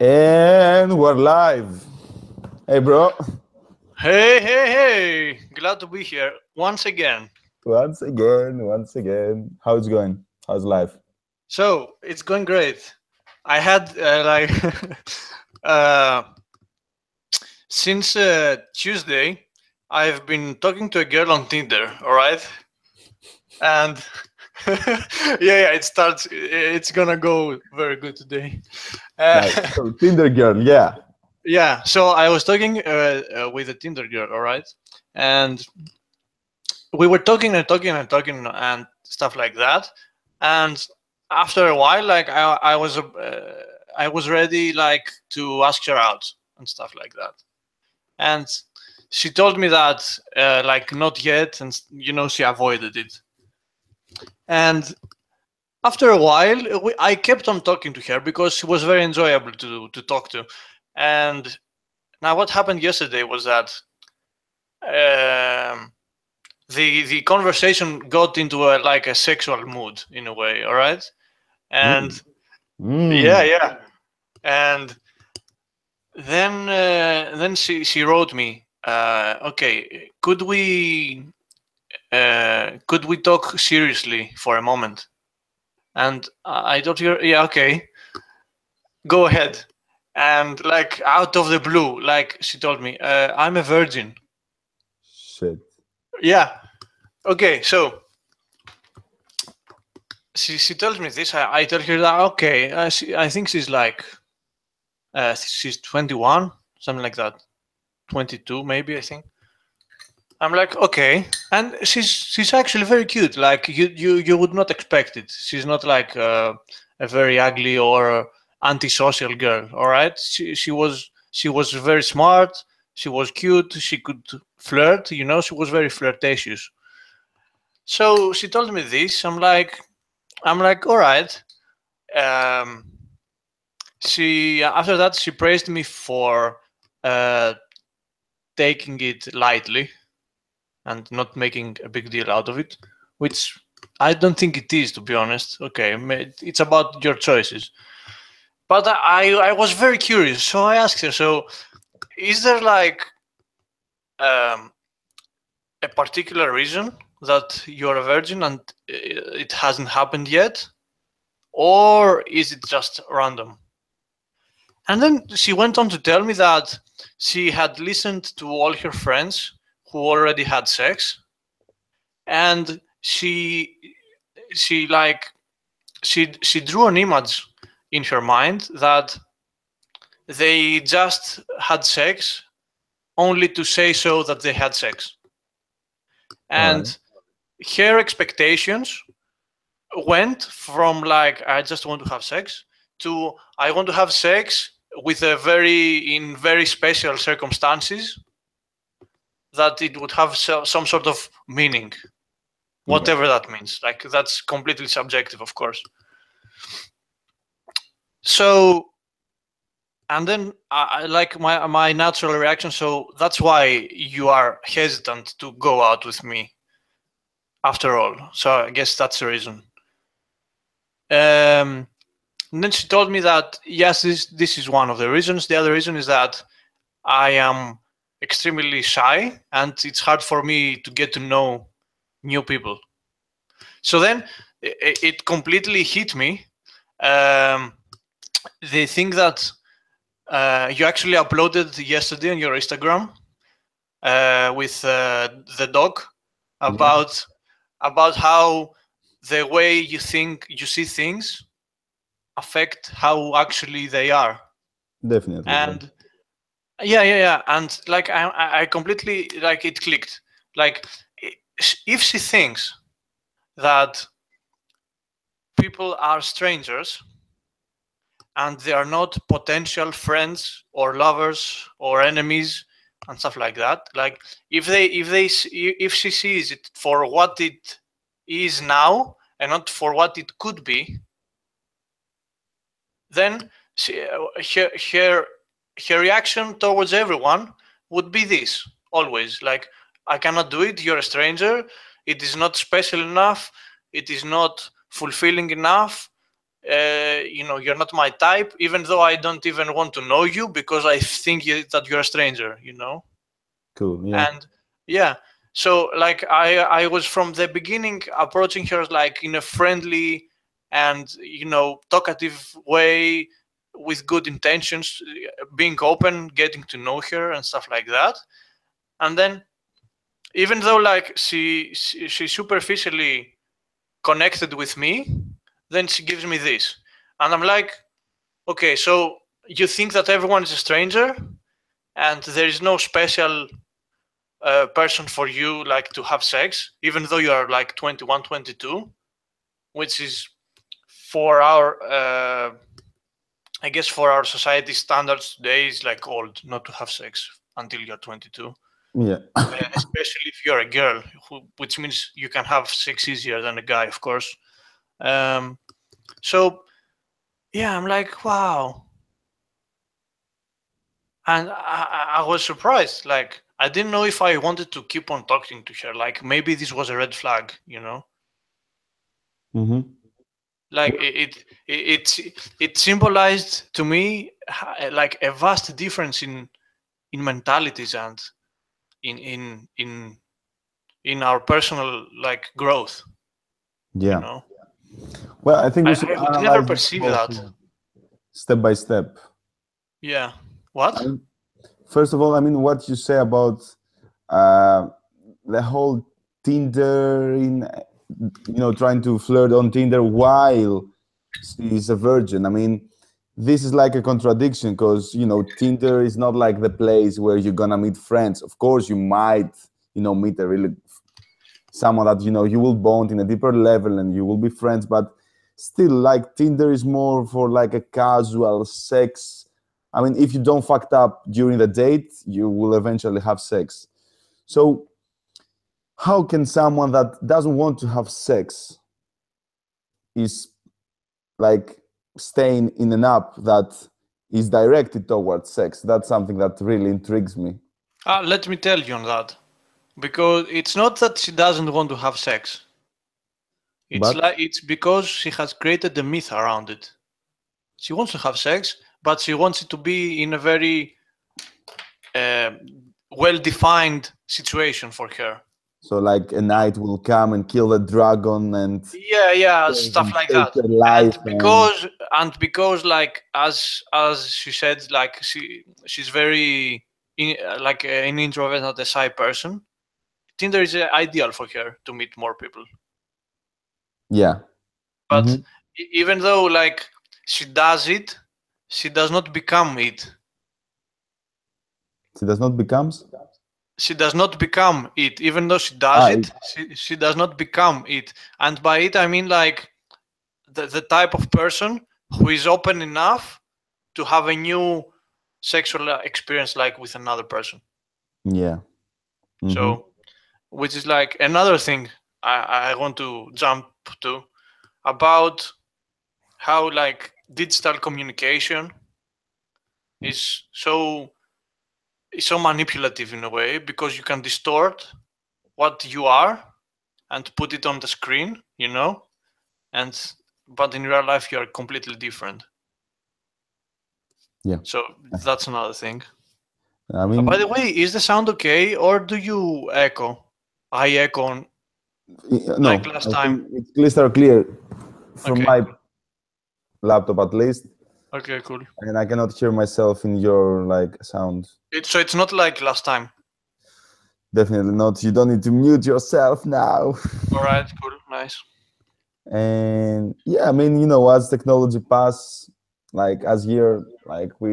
And we're live. Hey, bro. Hey. Glad to be here once again. Once again. How's it going? How's life? So, it's going great. I had uh, since Tuesday, I've been talking to a girl on Tinder, all right? And it's gonna go very good today. Nice. Uh, So, Tinder girl, yeah. yeah, so I was talking with a Tinder girl, all right? And we were talking and stuff like that. And after a while, like I was ready like to ask her out and stuff like that. And she told me that like not yet, and she avoided it. And after a while, I kept on talking to her because she was very enjoyable to talk to. And now what happened yesterday was that um, the conversation got into like a sexual mood in a way, all right? And Mm. yeah, and then she wrote me, okay, could we talk seriously for a moment? And I told her, yeah, okay, go ahead. And like out of the blue, like she told me, I'm a virgin. Shit. Yeah, okay, so she tells me this. I tell her that okay, I think she's 21, something like that, 22 maybe, I think. I'm like, okay, and she's actually very cute. Like you would not expect it. She's not like a very ugly or antisocial girl. All right, she was very smart. She was cute. She could flirt. She was very flirtatious. So she told me this. I'm like, all right. Um, she after that she praised me for uh, taking it lightly and not making a big deal out of it, which I don't think it is, to be honest. Okay, it's about your choices. But I was very curious, so I asked her. So, is there like um, a particular reason that you're a virgin and it hasn't happened yet, or is it just random? And then she went on to tell me that she had listened to all her friends who already had sex, and she like she drew an image in her mind that they just had sex only to say so that they had sex. All right. And her expectations went from like I just want to have sex to I want to have sex with a very special circumstances that it would have some sort of meaning, Yeah. whatever that means. Like that's completely subjective, of course. So, and then I like my natural reaction. So that's why you are hesitant to go out with me, after all. So I guess that's the reason. And then she told me that yes, this is one of the reasons. The other reason is that I am extremely shy, and it's hard for me to get to know new people. So then it completely hit me. Um, the thing that you actually uploaded yesterday on your Instagram with the dog Yeah. about how the way you see things affect how actually they are. Definitely. Yeah. And yeah, and like I completely like it clicked. Like if she thinks that people are strangers and they are not potential friends or lovers or enemies and stuff like that, like if she sees it for what it is now and not for what it could be, then her reaction towards everyone would be this always, like, I cannot do it, you're a stranger, it is not special enough, it is not fulfilling enough, you're not my type, even though I don't even want to know you because I think that you're a stranger, Cool. Yeah. And yeah, so like I was from the beginning approaching her like in a friendly and talkative way with good intentions, being open, getting to know her and stuff like that. And then even though like she superficially connected with me, then she gives me this, and I'm like, okay, so you think that everyone is a stranger and there is no special person for you like to have sex, even though you are like 21, 22, which is for our I guess for our society standards today is like old not to have sex until you're 22. Yeah. Especially if you're a girl, which means you can have sex easier than a guy, of course. So yeah, I'm like, wow. And I was surprised. Like, I didn't know if I wanted to keep on talking to her. Like, maybe this was a red flag, Mm-hmm. Like it symbolized to me like a vast difference in mentalities and in our personal like growth. Yeah. Well, I think we should I would never analyze this perceive whole that. thing step by step. Yeah. What? First of all, I mean, what you say about the whole Tinder trying to flirt on Tinder while she's a virgin. I mean, this is like a contradiction because, Tinder is not like the place where you're gonna meet friends. Of course, you might, meet a really someone that, you will bond in a deeper level and you will be friends, but still, like, Tinder is more for like a casual sex. I mean, if you don't fucked up during the date, you will eventually have sex. So how can someone that doesn't want to have sex is like staying in an app that is directed towards sex? That's something that really intrigues me. Let me tell you on that. Because it's not that she doesn't want to have sex. It's because she has created a myth around it. She wants to have sex, but she wants it to be in a very well-defined situation for her. So like a knight will come and kill the dragon and stuff like that. And because like as she said, like she's very like an introvert, not a shy person. Tinder is ideal for her to meet more people. Yeah. But even though like she does it, she does not become it. She does not become? She does not become it. Even though she does it, she does not become it. And by it, I mean like the type of person who is open enough to have a new sexual experience like with another person. Yeah. So, which is like another thing I want to jump to about how like digital communication is so manipulative in a way, because you can distort what you are and put it on the screen, but in real life you are completely different. Yeah. So that's another thing. I mean, by the way, is the sound okay, or do you echo? I echo no, like last time. It's crystal clear from my laptop at least. Okay, cool. And I cannot hear myself in your like sound. So it's not like last time. Definitely not. You don't need to mute yourself now. All right, cool, nice. And yeah, I mean, as technology passes, like as here, like we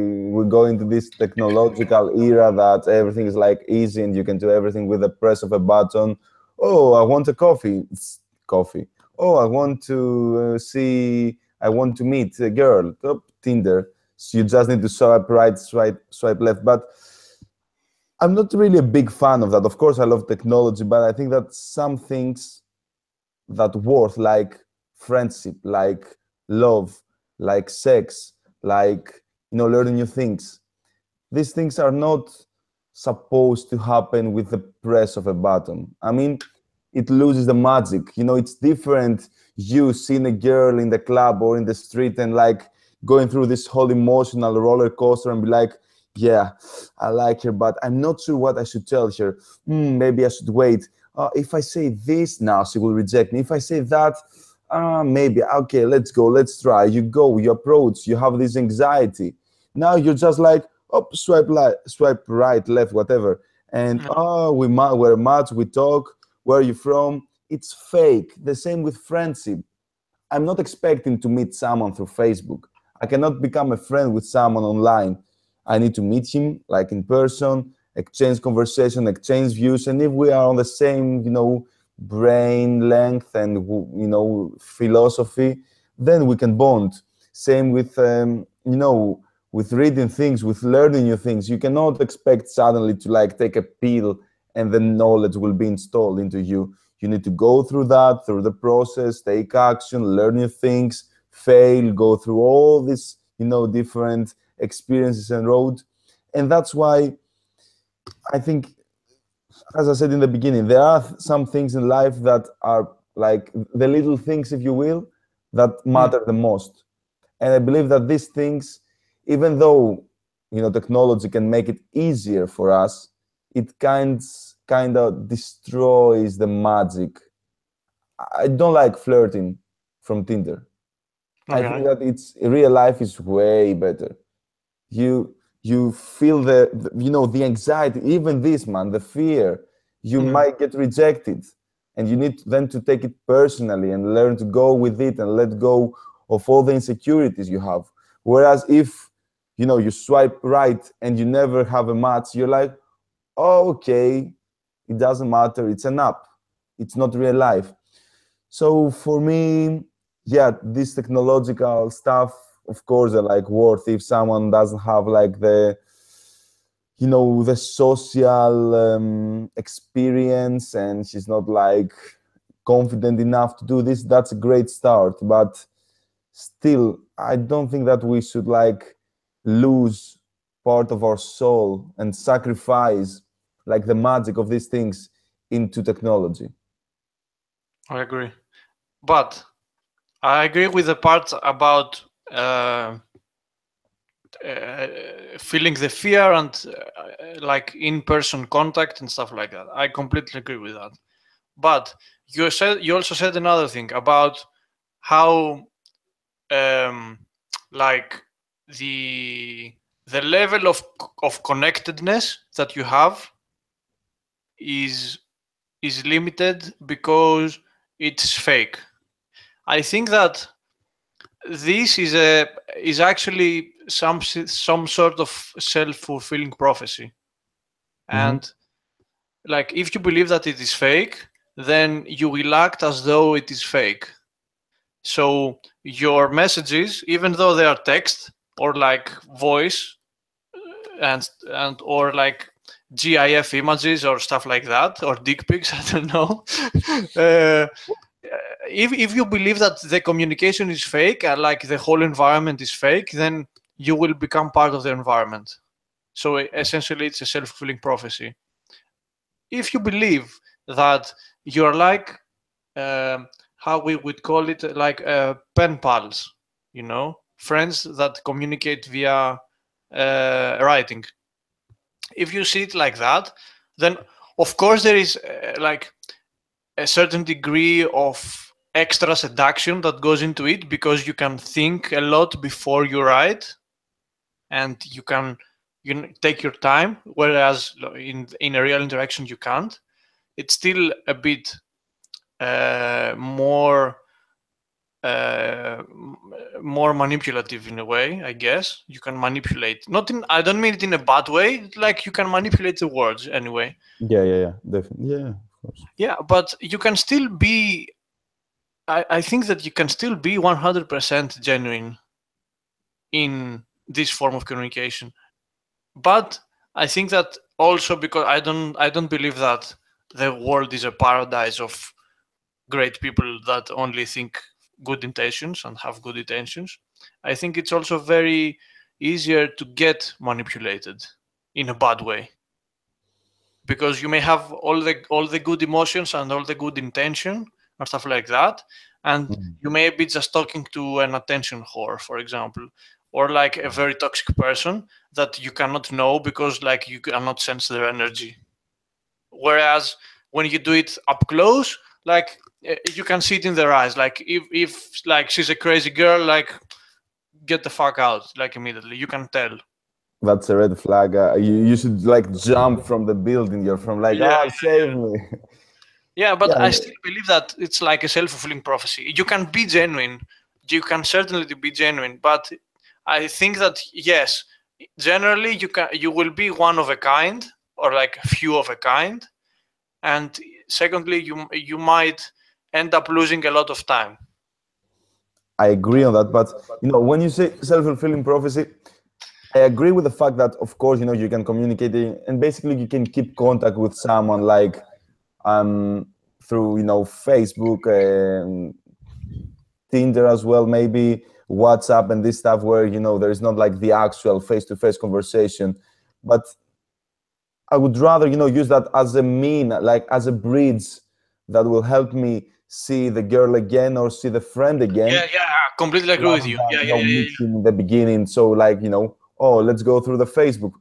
go into this technological era that everything is like easy and you can do everything with the press of a button. Oh, I want a coffee. It's coffee. Oh, I want to I want to meet a girl. Oh, Tinder. So you just need to swipe right, swipe left. But I'm not really a big fan of that. Of course, I love technology, but I think that some things that worth, like friendship, like love, like sex, like learning new things, these things are not supposed to happen with the press of a button. I mean, it loses the magic. It's different. you seeing a girl in the club or in the street and like going through this whole emotional roller coaster and be like, yeah, I like her, but I'm not sure what I should tell her. Maybe I should wait. If I say this now, she will reject me. If I say that, maybe, okay, let's go, let's try. You go, you approach, you have this anxiety. Now you're just like, oh, swipe right, left, whatever. And we're matched, we talk, where are you from? It's fake. The same with friendship. I'm not expecting to meet someone through Facebook. I cannot become a friend with someone online. I need to meet him like in person, exchange conversation, exchange views, and if we are on the same, brain length and philosophy, then we can bond. Same with with reading things, with learning new things. You cannot expect suddenly to like take a pill and the knowledge will be installed into you. You need to go through that, through the process, take action, learn new things, fail, go through all these, different experiences and roads. And that's why I think, as I said in the beginning, there are some things in life that are like the little things, if you will, that matter the most. And I believe that these things, even though technology can make it easier for us, it kind of destroys the magic. I don't like flirting from Tinder. I think that real life is way better. You feel the anxiety, even this, man, the fear. You might get rejected, and you need then to take it personally and learn to go with it and let go of all the insecurities you have. Whereas if you swipe right and you never have a match, you're like, oh, okay, it doesn't matter, it's an app, it's not real life. So for me, yeah, this technological stuff, of course, are like worth if someone doesn't have like the the social experience and she's not like confident enough to do this. That's a great start, but still, I don't think that we should like lose part of our soul and sacrifice like the magic of these things into technology. I agree, but I agree with the part about feeling the fear and like in-person contact and stuff like that. I completely agree with that. But you also said another thing about how like the level of connectedness that you have is limited because it's fake. I think that this is actually some sort of self-fulfilling prophecy. And like if you believe that it is fake, then you will act as though it is fake. So your messages, even though they are text or like voice and or like GIF images or stuff like that, or dick pics, I don't know. If you believe that the communication is fake and like the whole environment is fake, then you will become part of the environment. So essentially, it's a self-fulfilling prophecy. If you believe that you're like how we would call it, like pen pals, friends that communicate via writing. If you see it like that, then of course there is like a certain degree of extra seduction that goes into it, because you can think a lot before you write, and you can take your time, whereas in a real interaction you can't. It's still a bit more manipulative in a way, I guess. You can manipulate, I don't mean it in a bad way, like you can manipulate the words anyway. Yeah, definitely. Yeah, of course. Yeah, but you can still be, I think that you can still be 100% genuine in this form of communication. But I think that also because I don't believe that the world is a paradise of great people that only think good intentions and have good intentions. I think it's also very easier to get manipulated in a bad way, because you may have all the good emotions and all the good intention or stuff like that, and you may be just talking to an attention whore, for example, or like a very toxic person that you cannot know because like you cannot sense their energy. Whereas when you do it up close, like you can see it in their eyes. Like if like she's a crazy girl, like get the fuck out, like immediately. You can tell. That's a red flag. You should like jump from the building. You're from like, Yeah, oh, save me. yeah, but Yeah, I still believe that it's like a self-fulfilling prophecy. You can be genuine. You can certainly be genuine, but I think that yes, generally you will be one of a kind or like a few of a kind, and secondly, you might end up losing a lot of time. I agree on that. But when you say self-fulfilling prophecy, I agree with the fact that, of course, you can communicate and basically you can keep contact with someone like through Facebook and Tinder as well, maybe WhatsApp and this stuff where there is not like the actual face-to-face conversation. But I would rather use that as a mean, like as a bridge that will help me see the girl again or see the friend again. Yeah, I completely agree with you. Than, Yeah. meeting in the beginning. So like oh, let's go through the Facebook.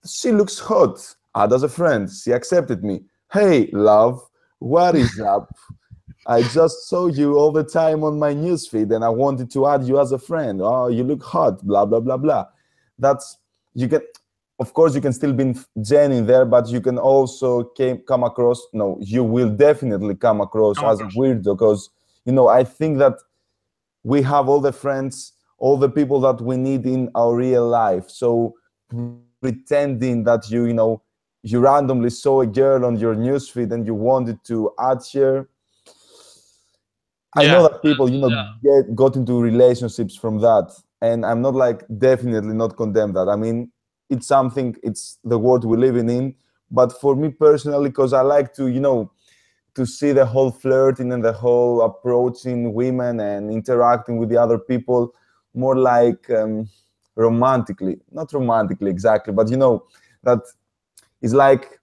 She looks hot. Add as a friend. She accepted me. Hey, love, what is up? I just saw you all the time on my newsfeed and I wanted to add you as a friend. Oh, you look hot, blah, blah, blah, blah. You can, of course, you can still be genuine there, but you can also come across, you will definitely come across as a weirdo because, I think that we have all the friends, all the people that we need in our real life. So pretending that you randomly saw a girl on your newsfeed and you wanted to add her. I know that people, got into relationships from that, and I'm not like definitely not condemn that. I mean, it's something. It's the world we're living in. But for me personally, because I like to, to see the whole flirting and the whole approaching women and interacting with the other people more like romantically, not romantically exactly, but that is like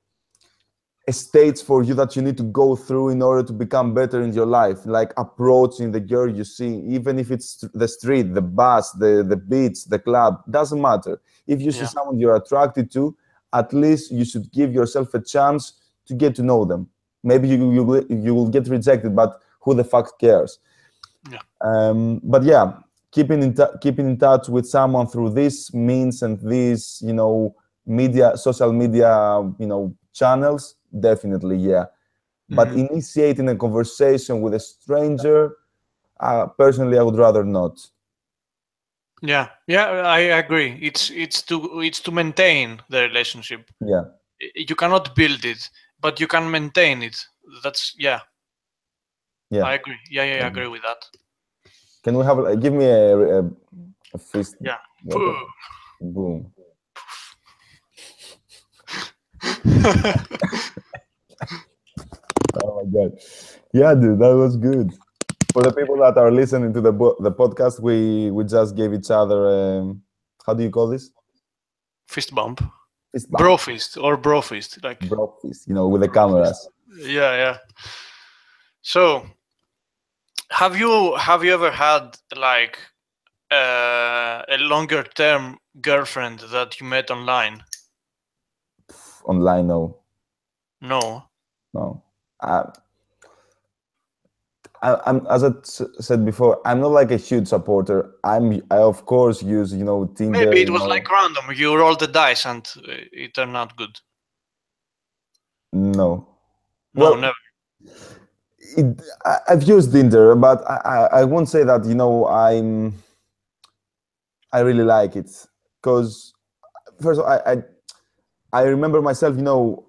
a stage for you that you need to go through in order to become better in your life, like approaching the girl you see, even if it's the street, the bus, the beach, the club, doesn't matter. If you see someone you're attracted to, at least you should give yourself a chance to get to know them. Maybe you will get rejected, but who the fuck cares? But yeah, keeping in touch with someone through this means and these social media channels, definitely, yeah. But initiating a conversation with a stranger, personally, I would rather not. Yeah, I agree. It's to maintain the relationship. Yeah, you cannot build it, but you can maintain it. That's yeah. I agree. Yeah, I agree with that. Can we have give me a fist? Yeah. Boom. Oh my god. Yeah, dude, that was good. For the people that are listening to the podcast, we just gave each other how do you call this? Fist bump. Fist bump. Bro fist or bro fist, like bro fist, with the cameras. Yeah. So, have you ever had like a longer term girlfriend that you met online? Online, no. No. I'm, as I said before, I'm not like a huge supporter. I of course use Tinder. Maybe it was like random. You rolled the dice and it turned out good. No. Well, never. I've used Tinder, but I won't say that I really like it because first of all, I remember myself,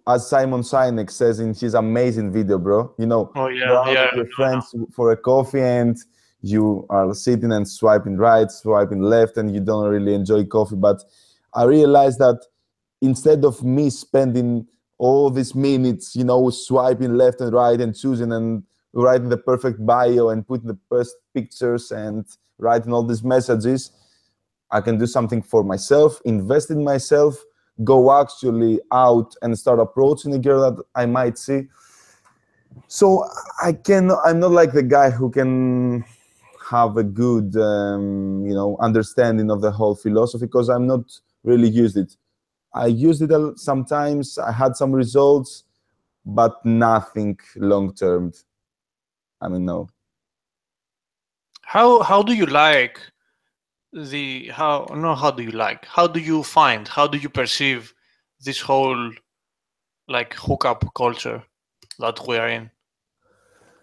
as Simon Sinek says in his amazing video, bro. Oh, you're out with your friends for a coffee and you are sitting and swiping right, swiping left, and you don't really enjoy coffee. But I realized that instead of me spending all these minutes, swiping left and right and choosing and writing the perfect bio and putting the best pictures and writing all these messages, I can do something for myself, invest in myself, go actually out and start approaching a girl that I might see. So I'm not like the guy who can have a good, understanding of the whole philosophy, because I'm not really used it. I used it sometimes. I had some results, but nothing long term. I mean, no. How do you like the how do you like, how do you find, how do you perceive this whole like hookup culture that we are in?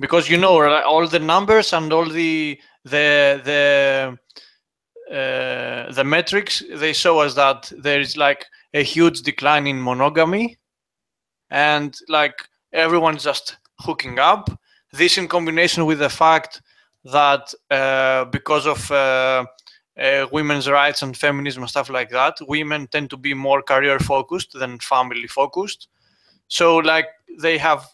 Because right, all the numbers and all the metrics, they show us that there is like a huge decline in monogamy, and like everyone's just hooking up. This in combination with the fact that because of women's rights and feminism and stuff like that, women tend to be more career focused than family focused. So like they have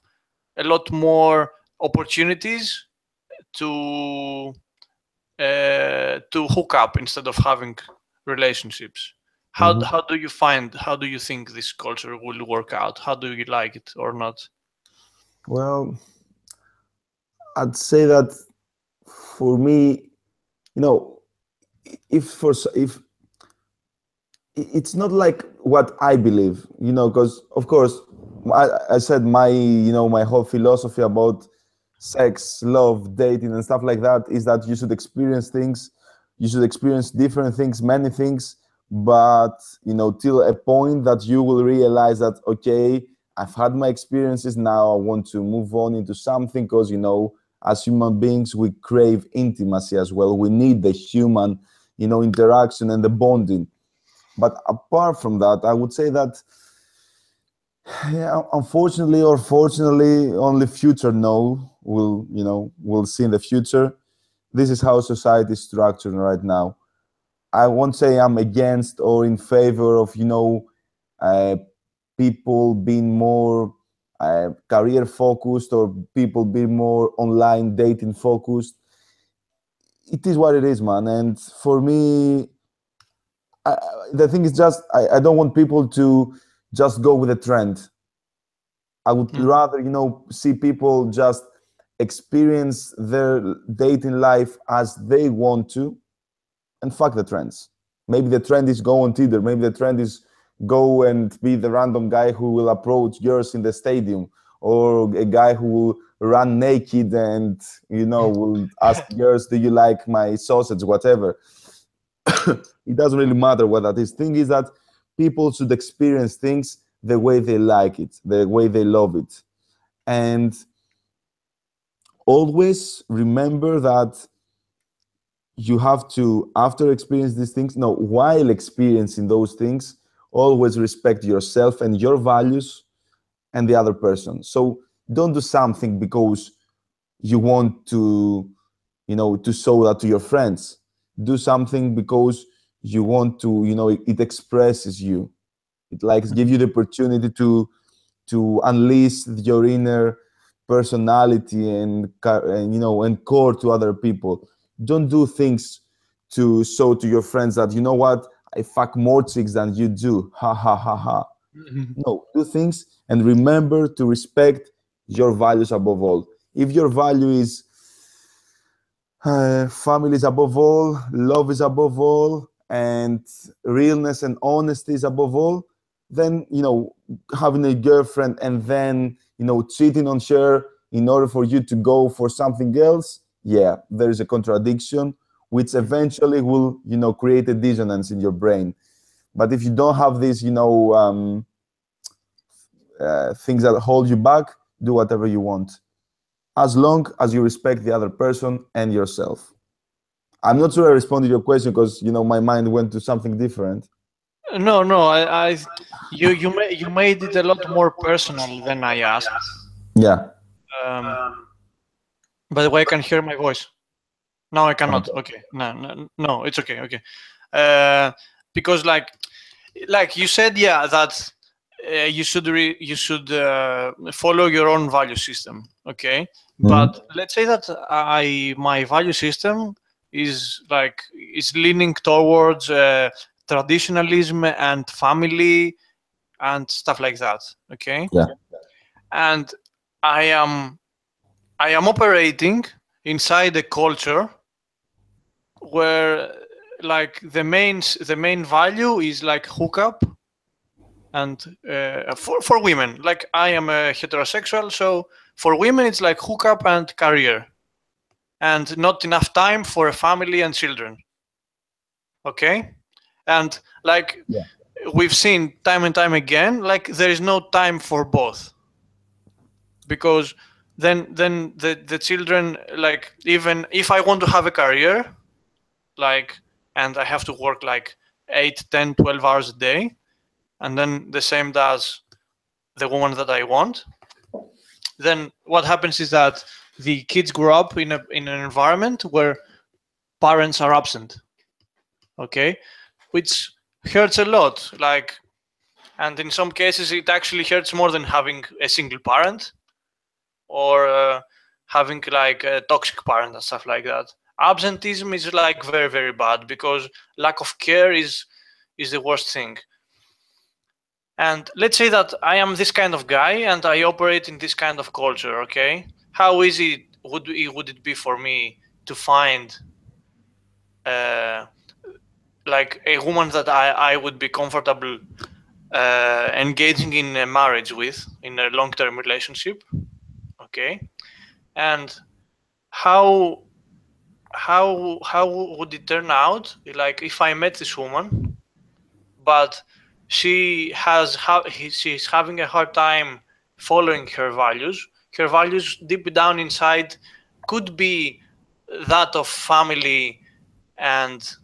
a lot more opportunities to hook up instead of having relationships. How do you find, how do you think this culture will work out? How do you like it or not? Well, I'd say that for me, if it's not like what I believe, because of course I said my whole philosophy about sex, love, dating, and stuff like that is that you should experience things, you should experience different things, many things, but till a point that you will realize that, okay, I've had my experiences, now I want to move on into something, because as human beings we crave intimacy as well. We need the human interaction and the bonding. But apart from that, I would say that, yeah, unfortunately or fortunately, only future we'll see in the future. This is how society is structured right now. I won't say I'm against or in favor of people being more career focused, or people being more online dating focused. It is what it is, man. And for me, the thing is just I don't want people to just go with the trend. I would rather see people just experience their dating life as they want to, and fuck the trends. Maybe the trend is go on Tinder. Maybe the trend is go and be the random guy who will approach girls in the stadium, or a guy who will run naked and will ask girls, "Do you like my sausage?" Whatever. It doesn't really matter what that is. Thing is that people should experience things the way they like it, the way they love it. And always remember that you have to, after experience these things, no, while experiencing those things, always respect yourself and your values and the other person. So don't do something because you want to, to show that to your friends. Do something because you want to, it expresses you. It likes give you the opportunity to unleash your inner personality and and core to other people. Don't do things to show to your friends that what, I fuck more chicks than you do. Ha ha ha ha. No, do things and remember to respect your values above all. If your value is family is above all, love is above all, and realness and honesty is above all, then having a girlfriend and then cheating on her in order for you to go for something else, yeah, there is a contradiction which eventually will create a dissonance in your brain. But if you don't have these things that hold you back, do whatever you want, as long as you respect the other person and yourself. I'm not sure I responded to your question, because my mind went to something different. No, you made it a lot more personal than I asked. Yeah. By the way, I can hear my voice. No, I cannot. Okay. No, it's okay. Okay. Because like you said, yeah, that you should follow your own value system. Okay. But let's say that my value system is leaning towards traditionalism and family and stuff like that. Okay. Yeah. And I am I am operating inside a culture where like the main value is like hookup, and for women, like I am a heterosexual, so for women it's like hookup and career, and not enough time for a family and children. Okay, and like we've seen time and time again, like there is no time for both, because then the children, like even if I want to have a career, like, and I have to work like 8, 10, 12 hours a day, and then the same does the woman that I want, then what happens is that the kids grow up in an environment where parents are absent. Okay, which hurts a lot. Like, and in some cases it actually hurts more than having a single parent, or having like a toxic parent and stuff like that. Absenteeism is like very, very bad, because lack of care is the worst thing. And let's say that I am this kind of guy and I operate in this kind of culture. Okay, how easy would it be for me to find like a woman that I would be comfortable engaging in a marriage with, in a long-term relationship? Okay, and how would it turn out, like, if I met this woman, but she's having a hard time following her values? Her values deep down inside could be that of family, and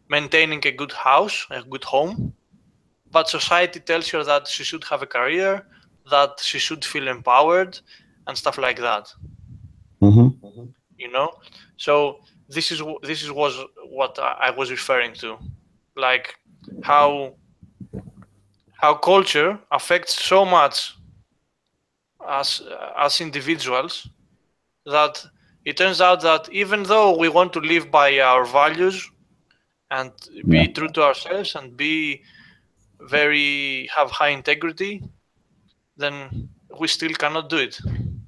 maintaining a good house, a good home, but society tells her that she should have a career, that she should feel empowered, and stuff like that. So this was what I was referring to, like how culture affects so much as individuals, that it turns out that even though we want to live by our values and be true to ourselves and have high integrity, then we still cannot do it,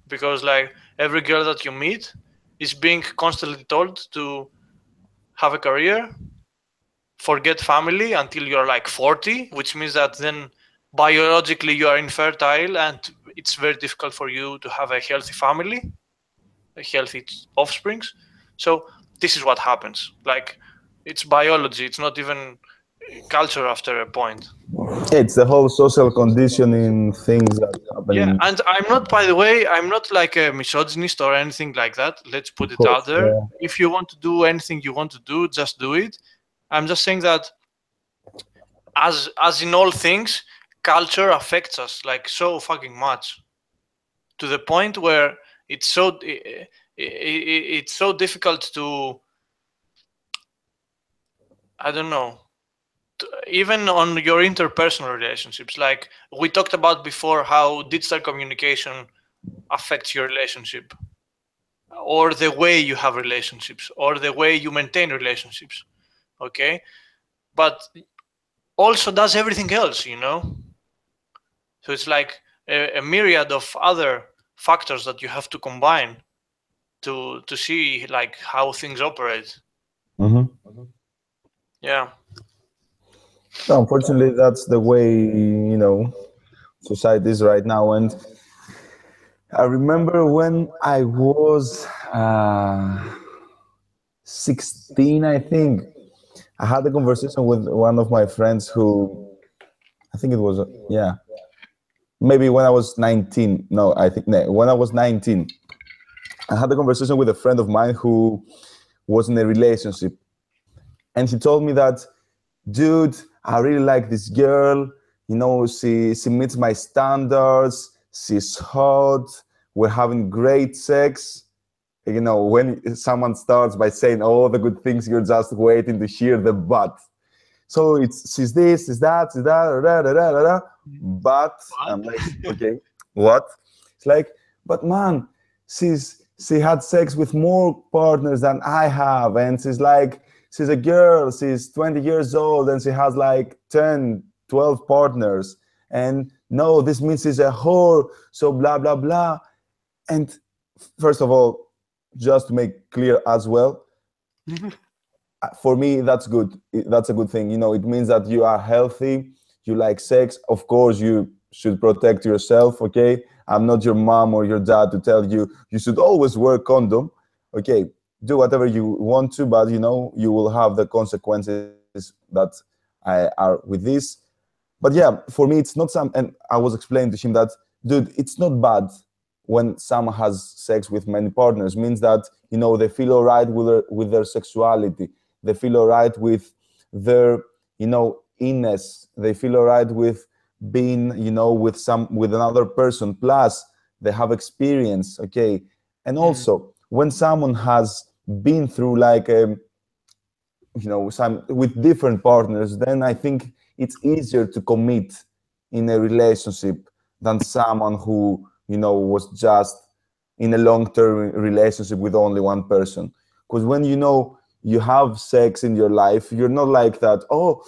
because like every girl that you meet is being constantly told to have a career, forget family until you're like 40, which means that then biologically you are infertile and it's very difficult for you to have a healthy family, a healthy offsprings. So this is what happens. Like, it's biology, it's not even culture after a point. It's the whole social conditioning things that happen. Yeah, and I'm not, by the way, I'm not like a misogynist or anything like that. Let's put it out there. Yeah. If you want to do anything you want to do, just do it. I'm just saying that as in all things, culture affects us like so fucking much, to the point where it's so difficult to, I don't know, even on your interpersonal relationships. Like we talked about before, how digital communication affects your relationship, or the way you have relationships, or the way you maintain relationships. Okay, but also does everything else, so it's like a myriad of other factors that you have to combine to see like how things operate. Yeah. Unfortunately, that's the way society is right now. And I remember when I was 16, I think, I had a conversation with one of my friends who, I think it was, maybe when I was 19. No, I think when I was 19, I had a conversation with a friend of mine who was in a relationship. And he told me that, dude, I really like this girl. She meets my standards. She's hot. We're having great sex. When someone starts by saying all the good things, you're just waiting to hear the but. So she's this, she's that, she's that, but I'm like, okay, what? It's like, but man, she had sex with more partners than I have, and she's a girl, she's 20 years old, and she has like 10, 12 partners. And no, this means she's a whore, so blah, blah, blah. And first of all, just to make clear as well, for me, that's good. That's a good thing. You know, it means that you are healthy, you like sex. Of course, you should protect yourself, okay? I'm not your mom or your dad to tell you you should always wear condom. Okay, do whatever you want to, but you know, you will have the consequences that are with this. But yeah, for me, it's not some, and I was explaining to him that, dude, it's not bad when someone has sex with many partners. Means that, you know, they feel all right with their sexuality. They feel all right with their, you know, inness. They feel all right with being, you know, with another person. Plus, they have experience. Okay, and also when someone has been through like a, you know, some with different partners, then I think it's easier to commit in a relationship than someone who, you know, was just in a long-term relationship with only one person. Because when, you know, you have sex in your life, you're not like that, oh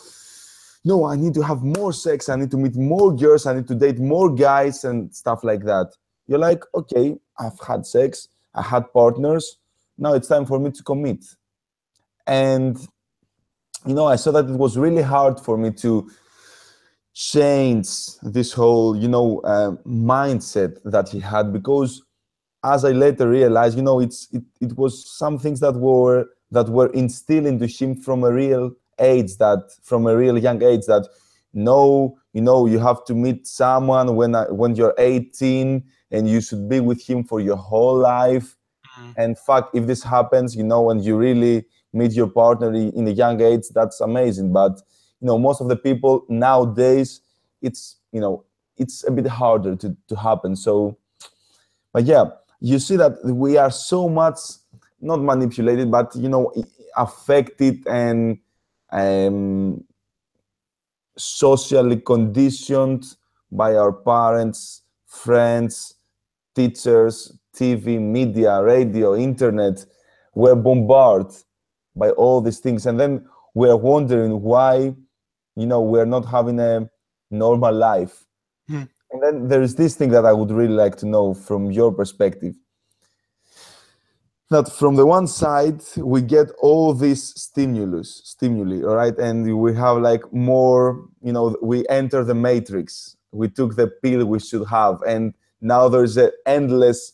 no, I need to have more sex, I need to meet more girls, I need to date more guys and stuff like that. You're like, okay, I've had sex, I had partners, now it's time for me to commit. And you know, I saw that it was really hard for me to change this whole, you know, mindset that he had, because as I later realized, you know, it was some things that were instilled into him from a real age, that from a real young age, that no, you know, you have to meet someone when you're 18 and you should be with him for your whole life. And fuck, if this happens, you know, when you really meet your partner in a young age, that's amazing. But you know, most of the people nowadays, it's, you know, it's a bit harder to happen. So, but yeah, you see that we are so much not manipulated, but you know, affected and um, socially conditioned by our parents, friends, teachers, TV, media, radio, internet. We're bombarded by all these things, and then we're wondering why, you know, we're not having a normal life. And then there is this thing that I would really like to know from your perspective, that from the one side we get all this stimuli, all right, and we have like more, you know, we enter the matrix, we took the pill we should have, and now there are endless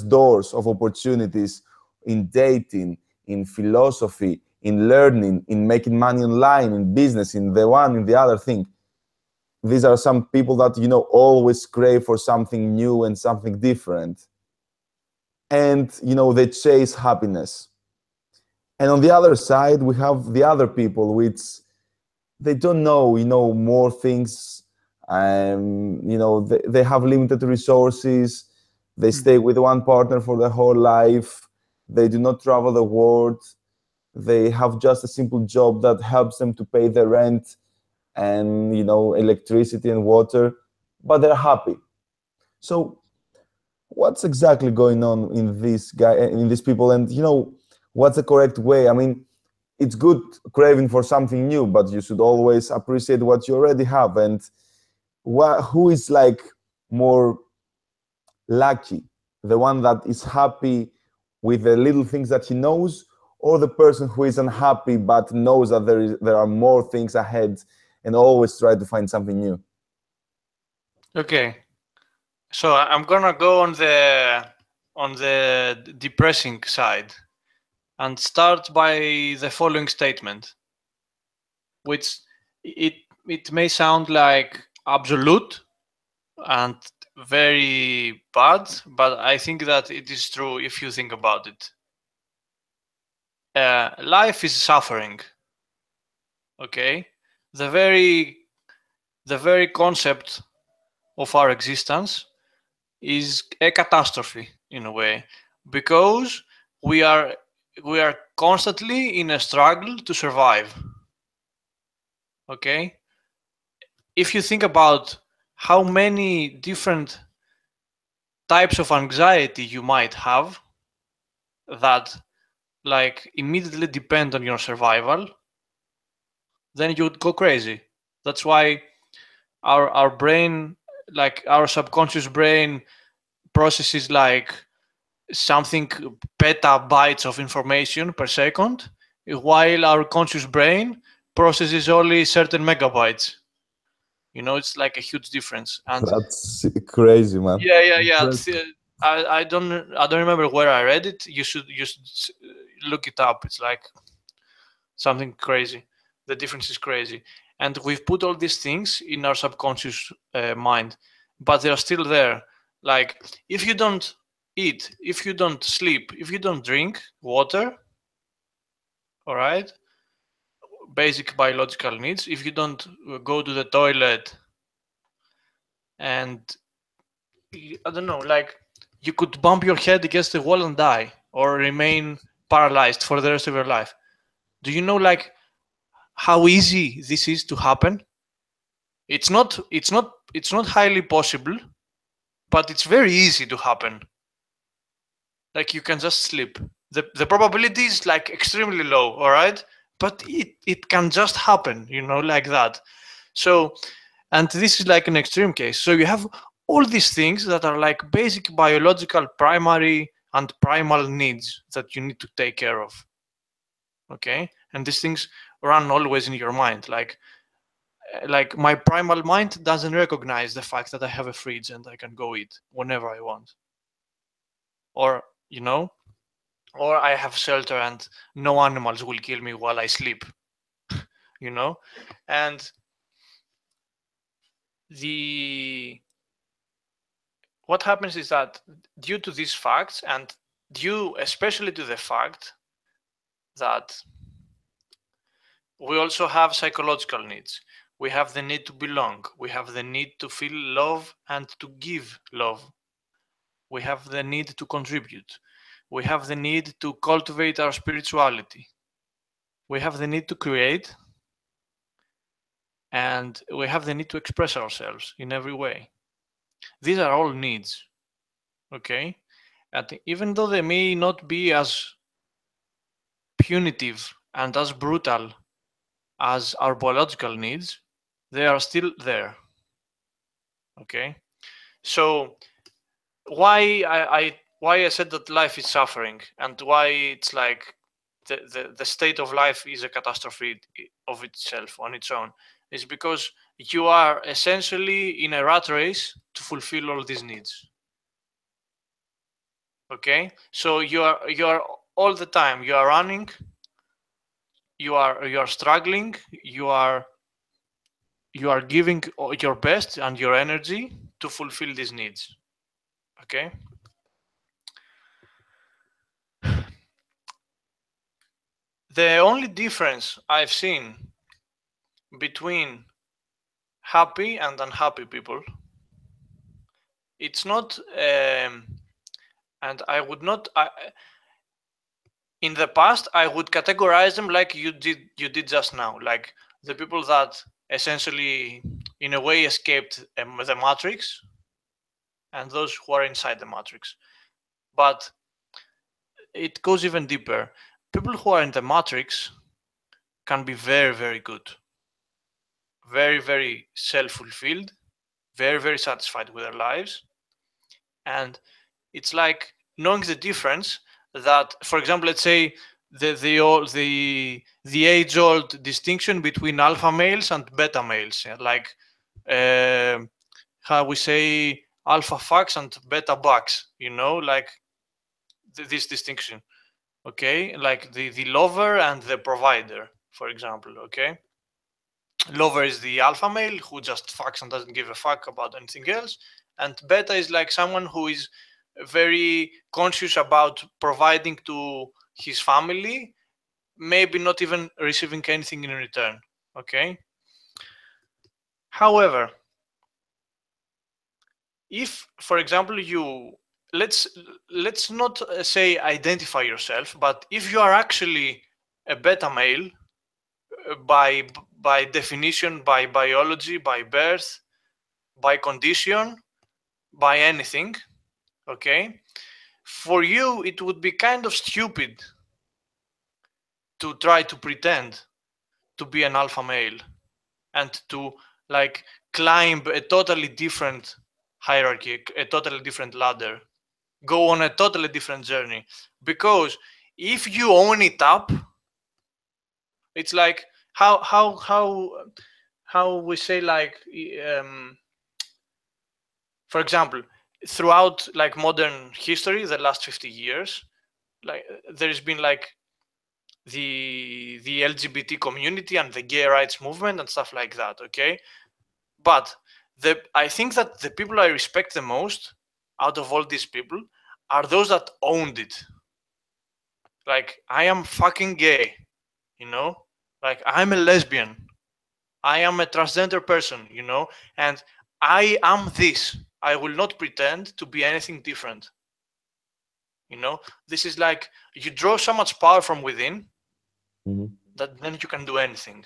doors of opportunities in dating, in philosophy, in learning, in making money online, in business, in the one, in the other thing. These are some people that, you know, always crave for something new and something different, and you know, they chase happiness. And on the other side we have the other people which they don't know, you know, more things. You know, they have limited resources, they stay with one partner for their whole life, they do not travel the world, they have just a simple job that helps them to pay the rent and, you know, electricity and water, but they're happy. So what's exactly going on in these people, and you know, what's the correct way? I mean, it's good craving for something new, but you should always appreciate what you already have. And who is like more lucky, the one that is happy with the little things that he knows, or the person who is unhappy but knows that there are more things ahead and always try to find something new? Okay, so I'm gonna go on the depressing side and start by the following statement, which it may sound like absolute and very bad, but I think that it is true if you think about it. Life is suffering. Okay, the very concept of our existence is a catastrophe in a way, because we are constantly in a struggle to survive. Okay, if you think about how many different types of anxiety you might have that like immediately depend on your survival, then you would go crazy. That's why our brain, like our subconscious brain, processes like something petabytes of information per second, while our conscious brain processes only certain megabytes. You know, it's like a huge difference. And That's crazy, man. yeah. I don't remember where I read it. You should look it up. It's like something crazy. The difference is crazy. And we've put all these things in our subconscious mind, but they're still there. Like, if you don't eat, if you don't sleep, if you don't drink water, all right, basic biological needs, if you don't go to the toilet, and I don't know, like, you could bump your head against the wall and die, or remain paralyzed for the rest of your life. Do you know, like, how easy this is to happen? It's not highly possible, but it's very easy to happen. Like, you can just sleep. The probability is like extremely low, all right? But it can just happen, you know, like that. So, and this is like an extreme case. So you have all these things that are like basic biological primary and primal needs that you need to take care of. Okay? And these things run always in your mind. Like my primal mind doesn't recognize the fact that I have a fridge and I can go eat whenever I want. Or, you know, or I have shelter and no animals will kill me while I sleep. You know? And what happens is that due to these facts, and due especially to the fact that we also have psychological needs. We have the need to belong. We have the need to feel love and to give love. We have the need to contribute. We have the need to cultivate our spirituality. We have the need to create. And we have the need to express ourselves in every way. These are all needs. Okay? And even though they may not be as punitive and as brutal as our biological needs, they are still there. Okay? So why I said that life is suffering, and why it's like the state of life is a catastrophe of itself on its own, is because you are essentially in a rat race to fulfill all these needs. Okay? So you are all the time, you are running, you are struggling, you are giving your best and your energy to fulfill these needs. Okay? The only difference I've seen between happy and unhappy people, it's not, and I would not, in the past, I would categorize them like you did just now, like the people that essentially, in a way, escaped the Matrix, and those who are inside the Matrix. But it goes even deeper. People who are in the Matrix can be very, very good, very, very self-fulfilled, very, very satisfied with their lives. And it's like knowing the difference that, for example, let's say the age-old distinction between alpha males and beta males, like how we say alpha fucks and beta bucks, you know, like this distinction. Okay, like the lover and the provider, for example. Okay, lover is the alpha male who just fucks and doesn't give a fuck about anything else, and beta is like someone who is very conscious about providing to his family, maybe not even receiving anything in return. Okay. However, if, for example, let's not say identify yourself, but if you are actually a beta male by definition, by biology, by birth, by condition, by anything, okay, for you it would be kind of stupid to try to pretend to be an alpha male and to like climb a totally different hierarchy, a totally different ladder, go on a totally different journey. Because if you own it up, it's like how we say, like, for example, throughout like modern history, the last 50 years, like there's been like the LGBT community and the gay rights movement and stuff like that, okay? But I think that the people I respect the most out of all these people are those that owned it. Like, I am fucking gay, you know? Like, I'm a lesbian. I am a transgender person, you know? And I am this. I will not pretend to be anything different. You know? This is like, you draw so much power from within that then you can do anything.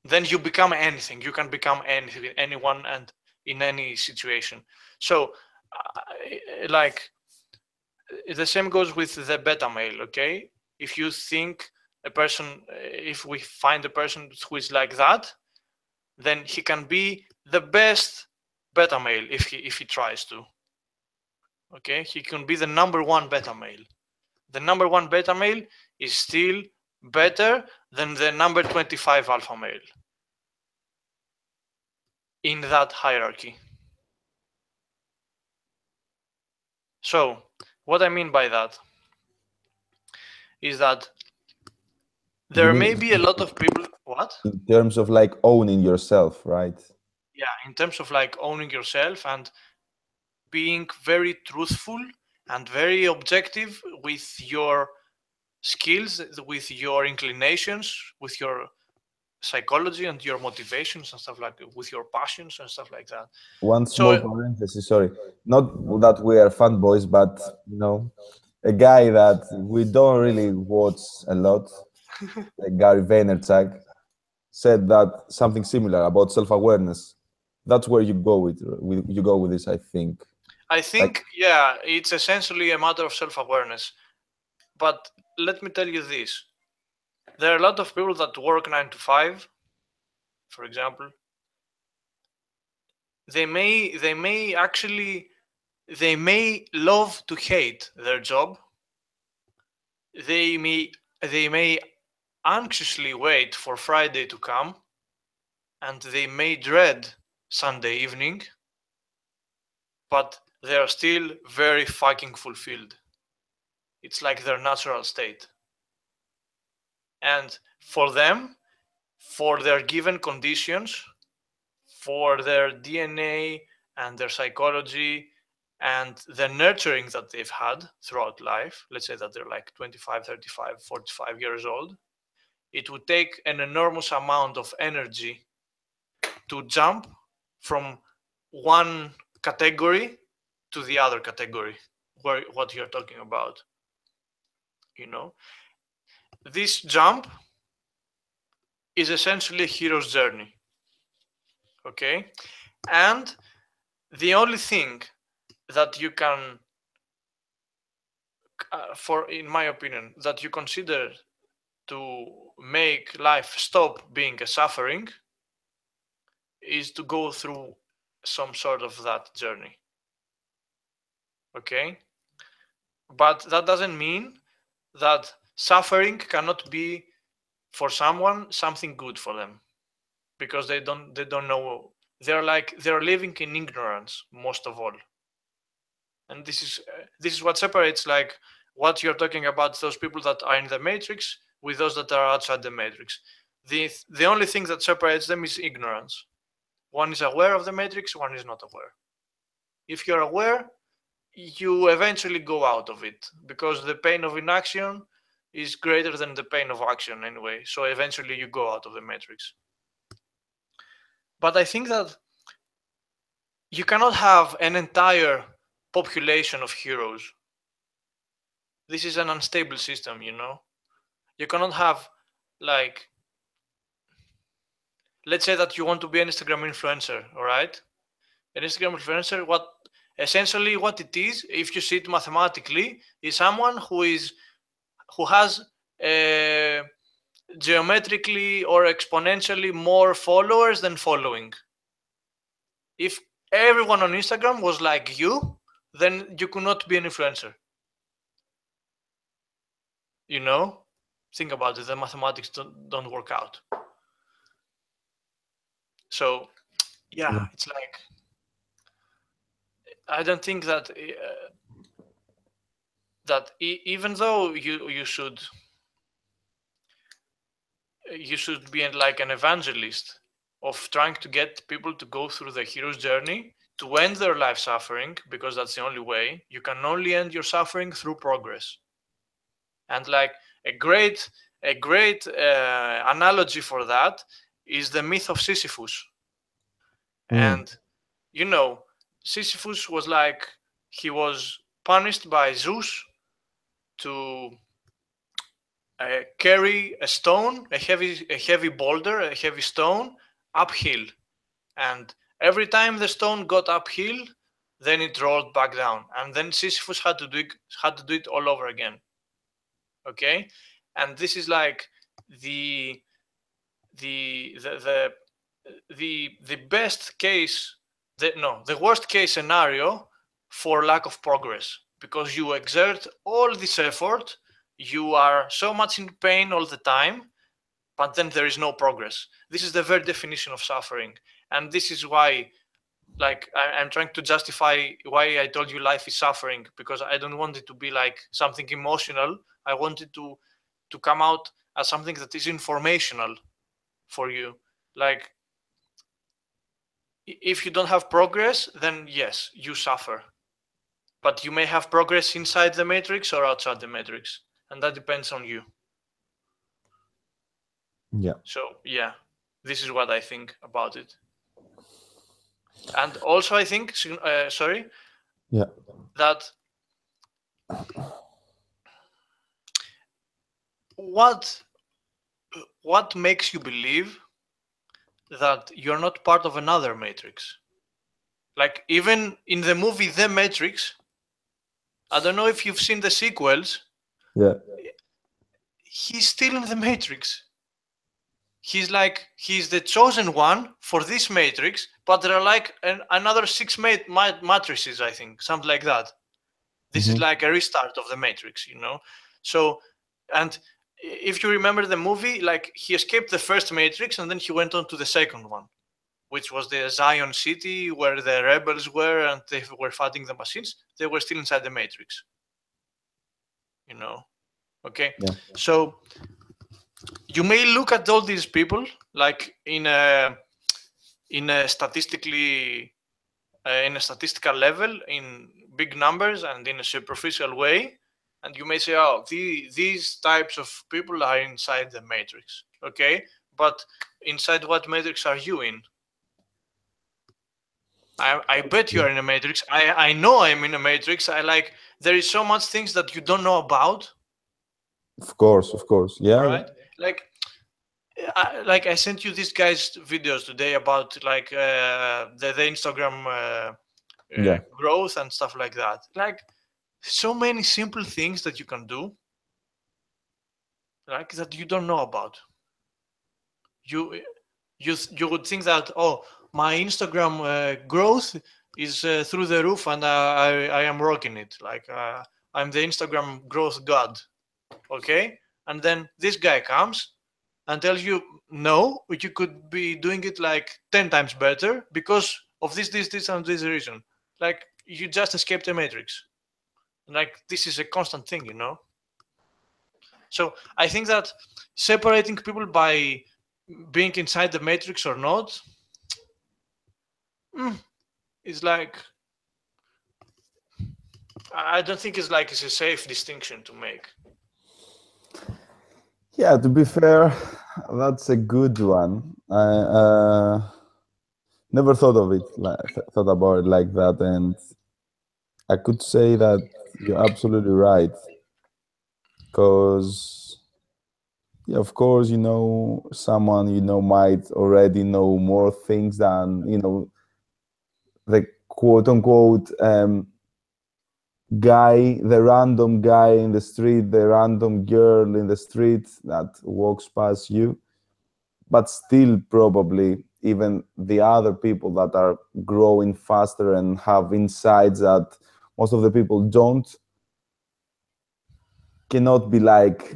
Then you become anything. You can become anything, anyone, and in any situation. So, like, the same goes with the beta male, okay? If you think a person, if we find a person who is like that, then he can be the best beta male if he tries to. Okay, he can be the #1 beta male. The #1 beta male is still better than the number 25 alpha male in that hierarchy. So, what I mean by that is that there may be a lot of people. What? In terms of like owning yourself, right? Yeah, in terms of like owning yourself and being very truthful and very objective with your skills, with your inclinations, with your psychology and your motivations and stuff like that, with your passions and stuff like that. One small parenthesis, sorry. Not that we are fanboys, but you know, a guy that we don't really watch a lot, like Gary Vaynerchuk, said that something similar about self-awareness. That's where you go with this, I think. I think, like, yeah, it's essentially a matter of self-awareness. But let me tell you this. There are a lot of people that work 9 to 5, for example. They may actually, they may love to hate their job. They may anxiously wait for Friday to come, and they may dread Sunday evening, but they are still very fucking fulfilled. It's like their natural state. And for them, for their given conditions, for their DNA and their psychology and the nurturing that they've had throughout life, let's say that they're like 25, 35, 45 years old, it would take an enormous amount of energy to jump from one category to the other category, where what you're talking about. You know, this jump is essentially a hero's journey. Okay, and the only thing that you can, in my opinion, that you consider to make life stop being a suffering is to go through some sort of that journey. Okay, but that doesn't mean that suffering cannot be for someone something good for them, because they don't know. They're living in ignorance most of all. And this is what separates like what you're talking about, those people that are in the matrix with those that are outside the matrix. The only thing that separates them is ignorance. One is aware of the matrix, one is not aware. If you're aware, you eventually go out of it, because the pain of inaction is greater than the pain of action anyway. So eventually you go out of the matrix. But I think that you cannot have an entire population of heroes. This is an unstable system, you know. You cannot have, like, let's say that you want to be an Instagram influencer, all right? An Instagram influencer, essentially what it is, if you see it mathematically, is someone who has geometrically or exponentially more followers than following. If everyone on Instagram was like you, then you could not be an influencer. You know, think about it. The mathematics don't work out. So yeah, it's like, I don't think that even though you should be like an evangelist of trying to get people to go through the hero's journey to end their life suffering, because that's the only way. You can only end your suffering through progress. And like a great analogy for that is the myth of Sisyphus. And you know, Sisyphus was like, he was punished by Zeus to carry a stone, a heavy boulder, a heavy stone uphill, and every time the stone got uphill, then it rolled back down, and then Sisyphus had to do it all over again. Okay, and this is like the best case, the worst case scenario for lack of progress, because you exert all this effort, you are so much in pain all the time, but then there is no progress. This is the very definition of suffering, and this is why, like, I'm trying to justify why I told you life is suffering, because I don't want it to be like something emotional. I want it to come out as something that is informational for you. Like, if you don't have progress, then yes, you suffer. But you may have progress inside the matrix or outside the matrix, and that depends on you. Yeah. So yeah, this is what I think about it. And also I think, sorry, yeah, that what makes you believe that you're not part of another matrix? Like, even in the movie The Matrix, I don't know if you've seen the sequels. Yeah. He's still in the Matrix. He's the chosen one for this matrix, but there are like another 6 matrices, I think, something like that. This is like a restart of the matrix, you know. So, and if you remember the movie, like, he escaped the first matrix and then he went on to the second one, which was the Zion City, where the rebels were and they were fighting the machines. They were still inside the matrix, you know. Okay, yeah. So you may look at all these people like in a statistical level, in big numbers and in a superficial way, and you may say, oh, these types of people are inside the matrix. Okay, but inside what matrix are you in? I bet you're in a matrix. I know I'm in a matrix. There is so much things that you don't know about. Of course, yeah. Right? Like I sent you these guys' videos today about like the Instagram growth and stuff like that. Like, so many simple things that you can do, like, that you don't know about. You would think that, oh, my Instagram growth is through the roof, and I am rocking it. Like, I'm the Instagram growth god. Okay, and then this guy comes and tells you, no, you could be doing it like 10 times better because of this and this reason. Like, you just escaped the matrix. Like, this is a constant thing, you know. So I think that separating people by being inside the matrix or not is like, I don't think it's a safe distinction to make. Yeah, to be fair, that's a good one. I never thought of it, thought about it like that, and I could say that you're absolutely right. Because, yeah, of course, you know, someone might already know more things than the quote unquote guy, the random guy in the street, the random girl in the street that walks past you. But still, probably, even the other people that are growing faster and have insights that most of the people don't, cannot be like,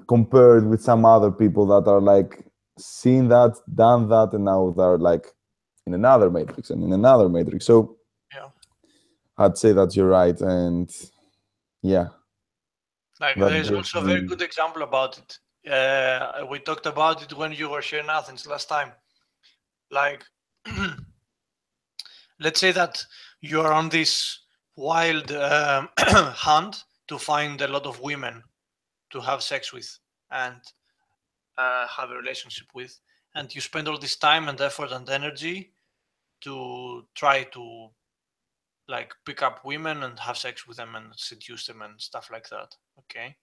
compared with some other people that are like seen that, done that, and now they're like in another matrix and in another matrix. So Yeah. I'd say that you're right. And yeah, Like that there's also a very definitely. good example about it. We talked about it when you were here in Athens last time. Like, let's say that you are on this wild hunt to find a lot of women to have sex with and have a relationship with, and you spend all this time and effort and energy to try to like pick up women and have sex with them and seduce them and stuff like that. Okay.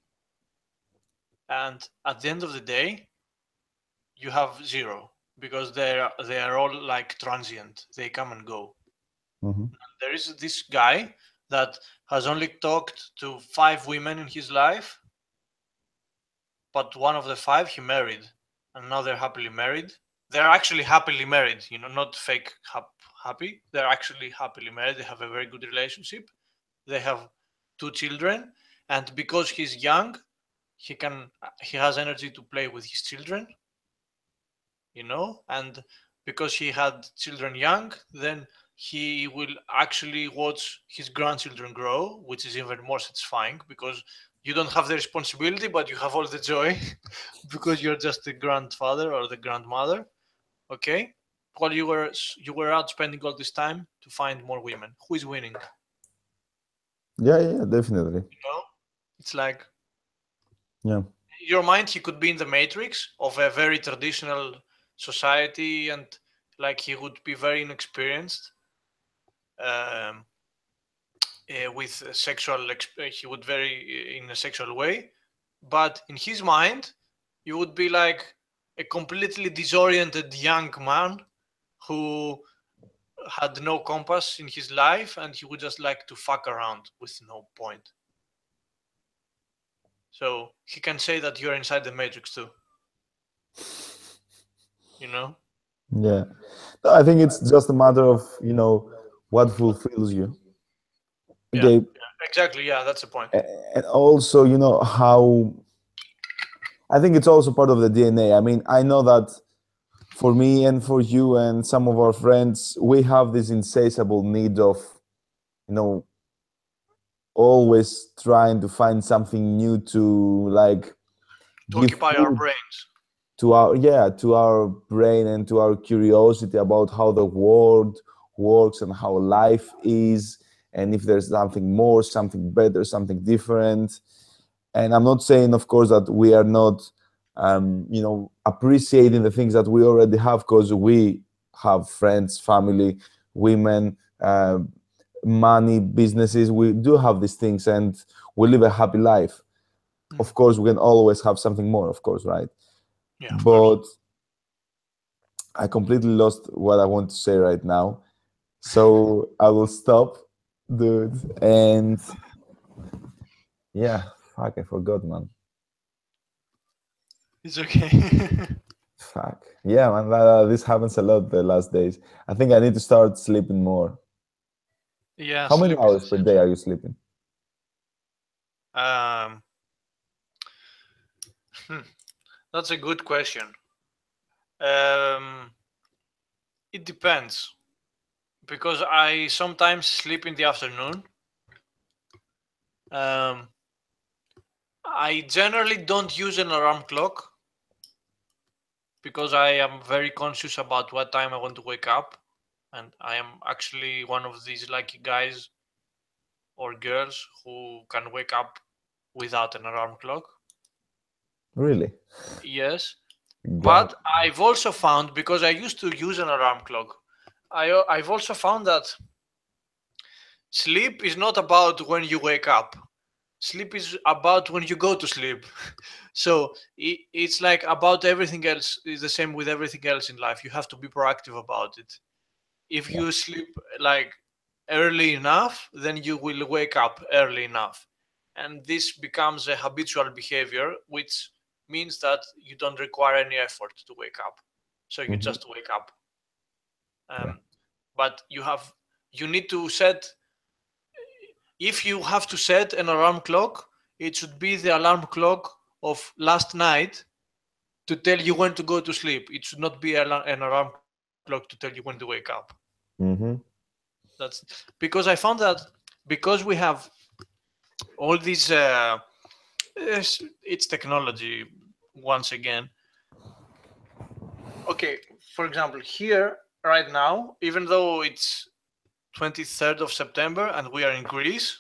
And at the end of the day, you have zero because they are all like transient. They come and go. Mhm. There is this guy that has only talked to 5 women in his life, but one of the 5 he married, and now they're happily married. They're actually happily married, not fake happy. They're actually happily married. They have a very good relationship. They have 2 children, and because he's young, he has energy to play with his children, and because he had children young, then he will actually watch his grandchildren grow, which is even more satisfying because you don't have the responsibility, but you have all the joy because you're just the grandfather or the grandmother. Okay, while you were out spending all this time to find more women. Who is winning? Yeah, definitely. It's like Yeah. your mind, he could be in the matrix of a very traditional society, and like he would be very inexperienced um, with he would very in a sexual way, but in his mind you would be like a completely disoriented young man who had no compass in his life, and he would just like to fuck around with no point. So he can say that you're inside the matrix too, you know. Yeah. No, I think it's just a matter of, what fulfills you. Yeah, Okay. yeah, exactly. Yeah, that's the point. And also, how I think it's also part of the DNA. I mean, I know that for me and for you and some of our friends, we have this insatiable need of, you know, always trying to find something new to like To give occupy our food brains. to our brain and to our curiosity about how the world works and how life is, and if there's something more, something better, something different. And I'm not saying, of course, that we are not appreciating the things that we already have, because we have friends, family, women, money, businesses. We do have these things and we live a happy life. Of course, we can always have something more, of course, right? Yeah, of course. But I completely lost what I want to say right now. So I will stop, dude. And yeah, fuck, I forgot, man. It's okay. Fuck. Yeah, man, this happens a lot the last days. I think I need to start sleeping more. Yeah, How many sleep is hours per day essential. are you sleeping? Um, that's a good question. Um, it depends because I sometimes sleep in the afternoon. Um, I generally don't use an alarm clock because I am very conscious about what time I want to wake up, and I am actually one of these lucky guys or girls who can wake up without an alarm clock. Really? Yes, God. but I've also found, because I used to use an alarm clock, I've also found that sleep is not about when you wake up. Sleep is about when you go to sleep. So it's like about everything else is the same with everything else in life. You have to be proactive about it. If Yeah. you sleep like early enough, then you will wake up early enough. And this becomes a habitual behavior, which means that you don't require any effort to wake up. so you just wake up. But you need to set. If you have to set an alarm clock, it should be the alarm clock of last night to tell you when to go to sleep. It should not be an alarm clock to tell you when to wake up. That's because I found that because we have all these it's technology once again. Okay, for example, here right now, even though it's 23rd of September and we are in Greece,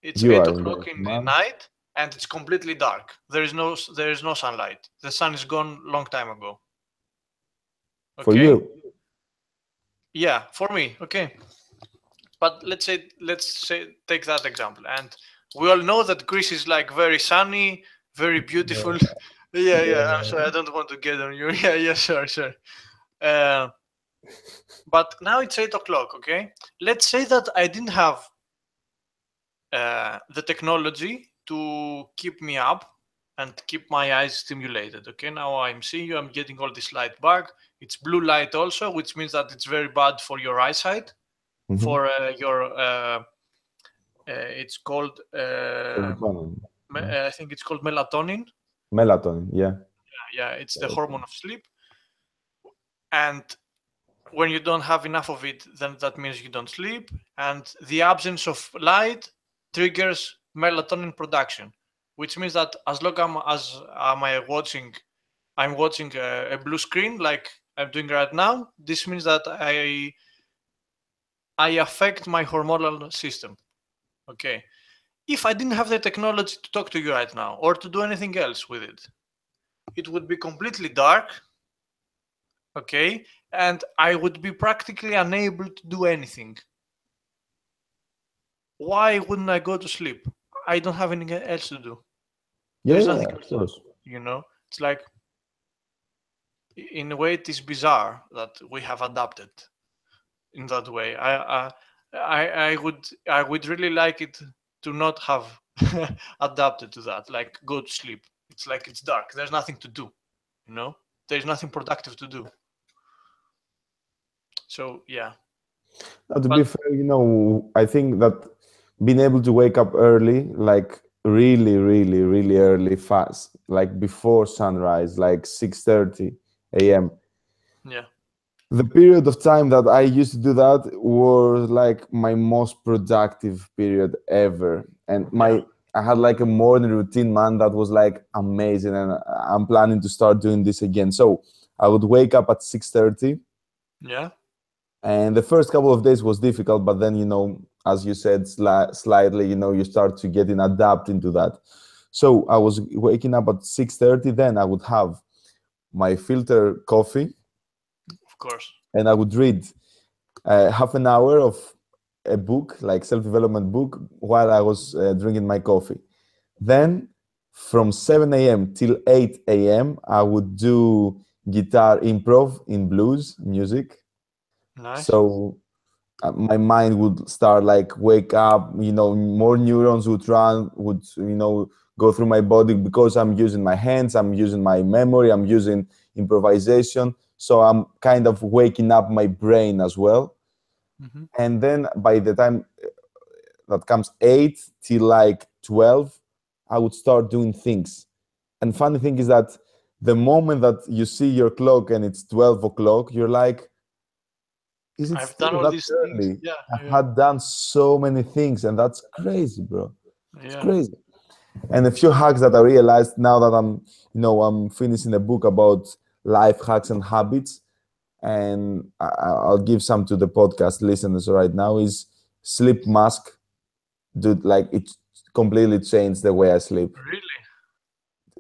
it's 8 o'clock in the night and it's completely dark. There is no sunlight. The sun is gone long time ago. Okay? For you? Yeah, for me. Okay. But let's say take that example, and we all know that Greece is like very sunny, very beautiful. Yeah. I'm sorry, I don't want to get on you. Yeah, sure. But now it's 8 o'clock. Okay, let's say that I didn't have the technology to keep me up and keep my eyes stimulated. Okay, now I'm seeing you. I'm getting all this light back. It's blue light also, which means that it's very bad for your eyesight. For your it's called I think it's called melatonin. Melatonin, yeah. It's the hormone of sleep, and when you don't have enough of it, then that means you don't sleep, and the absence of light triggers melatonin production, which means that as long as I'm watching a blue screen like I'm doing right now, this means that I affect my hormonal system. Okay. If I didn't have the technology to talk to you right now or to do anything else with it, it would be completely dark. Okay. And I would be practically unable to do anything. Why wouldn't I go to sleep? I don't have anything else to do. There's nothing else to do. You know, it's like, in a way, it is bizarre that we have adapted in that way. I would really like it to not have adapted to that. Like, go to sleep. It's like it's dark. There's nothing to do. You know, there's nothing productive to do. So yeah. Now, to be fair, you know, I think that being able to wake up early, like really, really, really early, fast, like before sunrise, like 6:30 a.m. Yeah. The period of time that I used to do that was like my most productive period ever. And I had like a morning routine, man, that was like amazing. And I'm planning to start doing this again. So I would wake up at 6:30. Yeah. And the first couple of days was difficult, but then, you know, as you said, slightly, you know, you start to get adapt into that. So I was waking up at 6:30. Then I would have my filter coffee. Of course. And I would read half an hour of a book, like self-development book, while I was drinking my coffee. Then from 7 a.m. till 8 a.m., I would do guitar improv in blues music. Nice. So my mind would start like wake up, you know, more neurons would you know, go through my body because I'm using my hands, I'm using my memory, I'm using improvisation. So I'm kind of waking up my brain as well. And then by the time that comes 8 till like 12, I would start doing things. And funny thing is that the moment that you see your clock and it's 12 o'clock, you're like, is it I've done all these things. Yeah, I had done so many things, and that's crazy, bro. It's crazy. And a few hacks that I realized now that I'm finishing a book about life hacks and habits, and I'll give some to the podcast listeners right now, is sleep mask. Dude, like it completely changed the way I sleep. Really?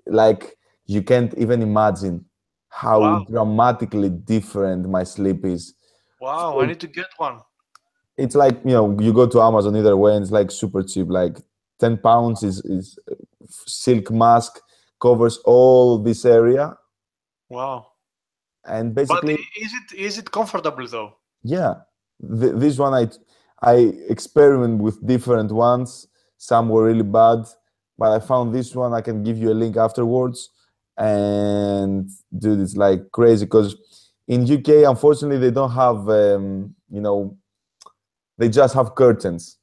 Like you can't even imagine how dramatically different my sleep is. Wow, I need to get one. It's like, you know, you go to Amazon either way and it's like super cheap, like 10 pounds is silk mask, covers all this area. Wow. And basically, but is it comfortable though? Yeah, this one I experiment with different ones. Some were really bad, but I found this one. I can give you a link afterwards. And dude, it's like crazy because In UK, unfortunately, they don't have, they just have curtains.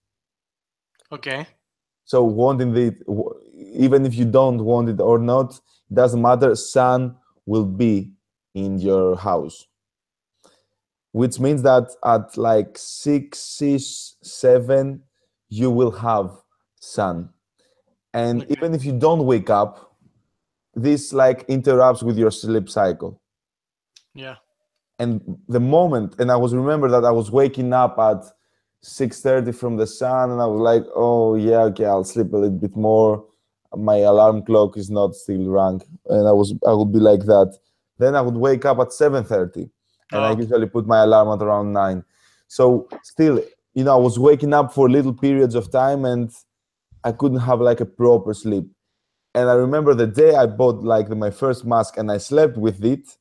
Okay. So wanting it, even if you don't want it or not, it doesn't matter. Sun will be in your house, which means that at like 6, 7, you will have sun. And Okay. even if you don't wake up, this like interrupts with your sleep cycle. Yeah. And the moment, and I was remember that I was waking up at 6:30 from the sun, and I was like, oh yeah, okay, I'll sleep a little bit more. My alarm clock is not still rung, and I would be like that. Then I would wake up at 7:30, and I Oh, usually put my alarm at around 9. So still, I was waking up for little periods of time, and I couldn't have like a proper sleep. And I remember the day I bought like my first mask, and I slept with it.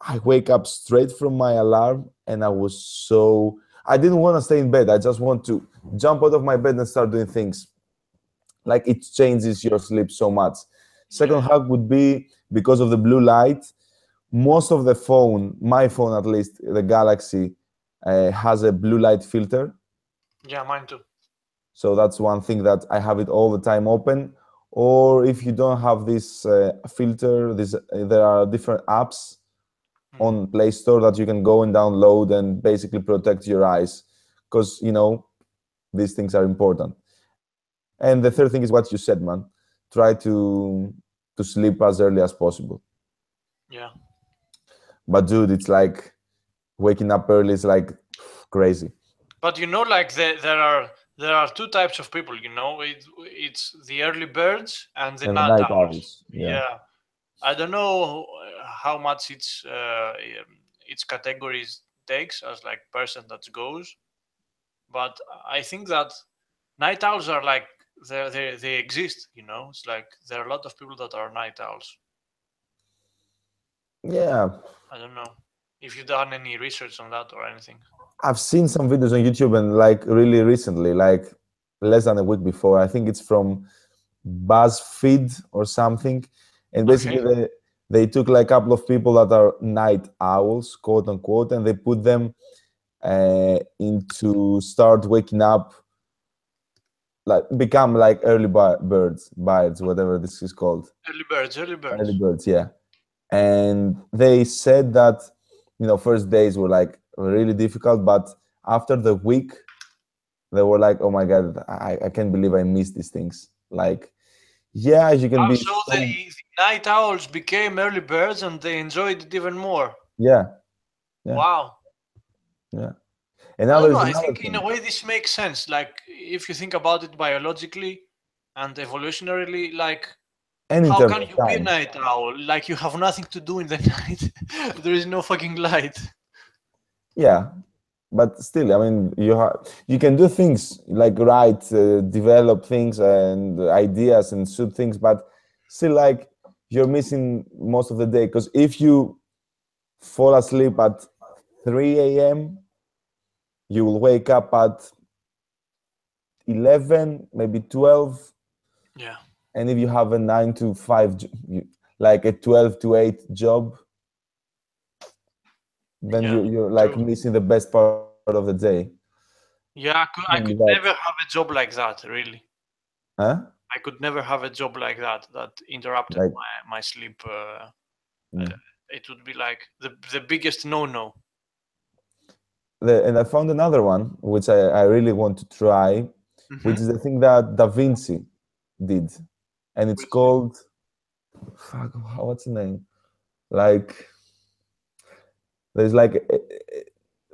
I wake up straight from my alarm, and I didn't want to stay in bed. I just want to jump out of my bed and start doing things. Like it changes your sleep so much. Second yeah. hack would be because of the blue light. Most of the phone, my phone at least, the Galaxy, has a blue light filter. Yeah, mine too. So that's one thing that I have it all the time open. Or if you don't have this filter, there are different apps on Play Store that you can go and download and basically protect your eyes, because these things are important. And the third thing is what you said, man. Try to sleep as early as possible. Yeah. But dude, it's like waking up early is like crazy. But like there are two types of people. It's the early birds and the And the night night owls. owls, yeah. Yeah. I don't know how much its categories takes as like person that goes, but I think that night owls are like they exist. It's like there are a lot of people that are night owls. Yeah, I don't know if you've done any research on that or anything. I've seen some videos on YouTube, and like really recently, like less than a week before. I think it's from BuzzFeed or something, and basically Okay. they took like a couple of people that are night owls, quote unquote, and they put them into start waking up, like become like early birds, whatever this is called. Early birds, early Early birds. birds, yeah. And they said that first days were like really difficult, but after the week they were like, oh my god, I can't believe I missed these things. Like, yeah, you can be Also, so, the night owls became early birds and they enjoyed it even more. yeah, yeah, Wow. yeah. And I now don't know. there's I another think in a thing. way this makes sense. Like if you think about it biologically and evolutionarily, like And in how terms can of you be a time, night owl? Like you have nothing to do in the night. There is no fucking light. yeah, but still, I mean, you can do things like write, develop things and ideas and shoot things, but still, like you're missing most of the day, because if you fall asleep at 3 a.m., you will wake up at 11, maybe 12, Yeah. and if you have a 9 to 5, like a 12 to 8 job, then Yeah. you're like True. missing the best part of the day. Yeah. I could never have a job like that. Really. Huh? I could never have a job like that that interrupted Like, my sleep. mm. It would be like the biggest no. And I found another one which I really want to try, which Mm-hmm. is the thing that Da Vinci did, and it's Which is called, fuck, what's the name? Like, there's like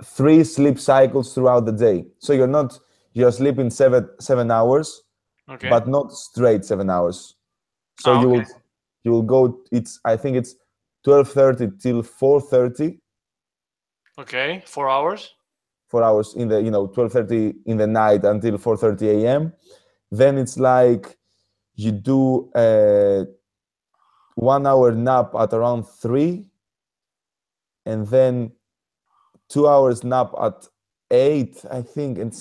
3 sleep cycles throughout the day. So you're sleeping 7 hours, okay. but not straight 7 hours. So Ah, you okay. will go. I think it's 12:30 till 4:30. Okay. 4 hours. 4 hours in the 12:30 in the night until 4:30 a.m. Then it's like you do a 1 hour nap at around 3, and then 2 hours nap at 8, I think. And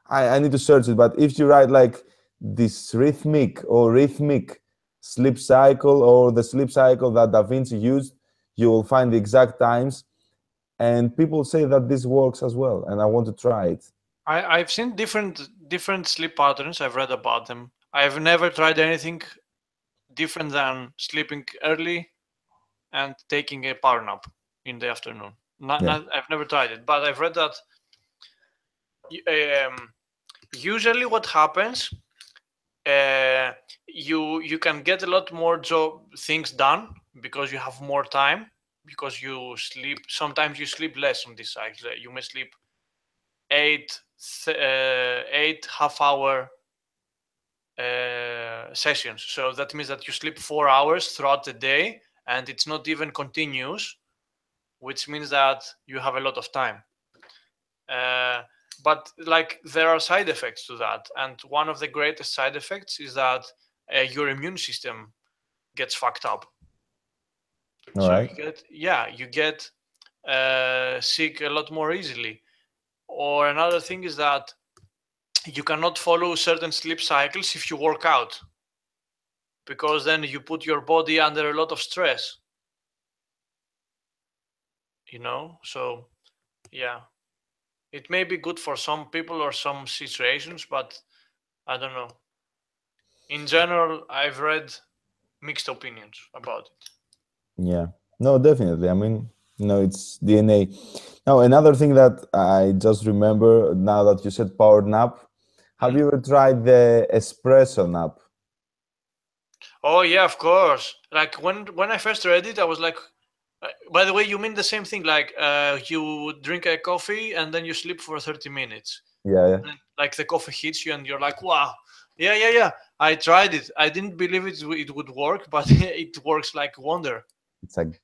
I need to search it, but if you write like this rhythmic sleep cycle, or the sleep cycle that Da Vinci used, you will find the exact times, and people say that this works as well, and I want to try it. I've seen different sleep patterns. I've read about them. I've never tried anything different than sleeping early and taking a power nap in the afternoon. I've never tried it, but I've read that usually what happens, you can get a lot more things done because you have more time, because you sleep. Sometimes you sleep less on this cycle. You may sleep 8 half-hour sessions. So that means that you sleep 4 hours throughout the day, and it's not even continuous, which means that you have a lot of time. But like there are side effects to that, and one of the greatest side effects is that your immune system gets fucked up. All right. You get sick a lot more easily. Or another thing is that you cannot follow certain sleep cycles if you work out, because then you put your body under a lot of stress. So yeah, it may be good for some people or some situations, but I don't know. In general, I've read mixed opinions about it. Yeah. No, definitely. I mean, it's DNA. Now, another thing that I just remember now that you said power nap, have you ever tried the espresso nap? Oh yeah, of course. Like when I first read it, I was like, by the way, you mean the same thing? Like you drink a coffee and then you sleep for 30 minutes. Yeah. Like the coffee hits you and you're like, wow. Yeah. I tried it. I didn't believe it would work, but it works like wonder.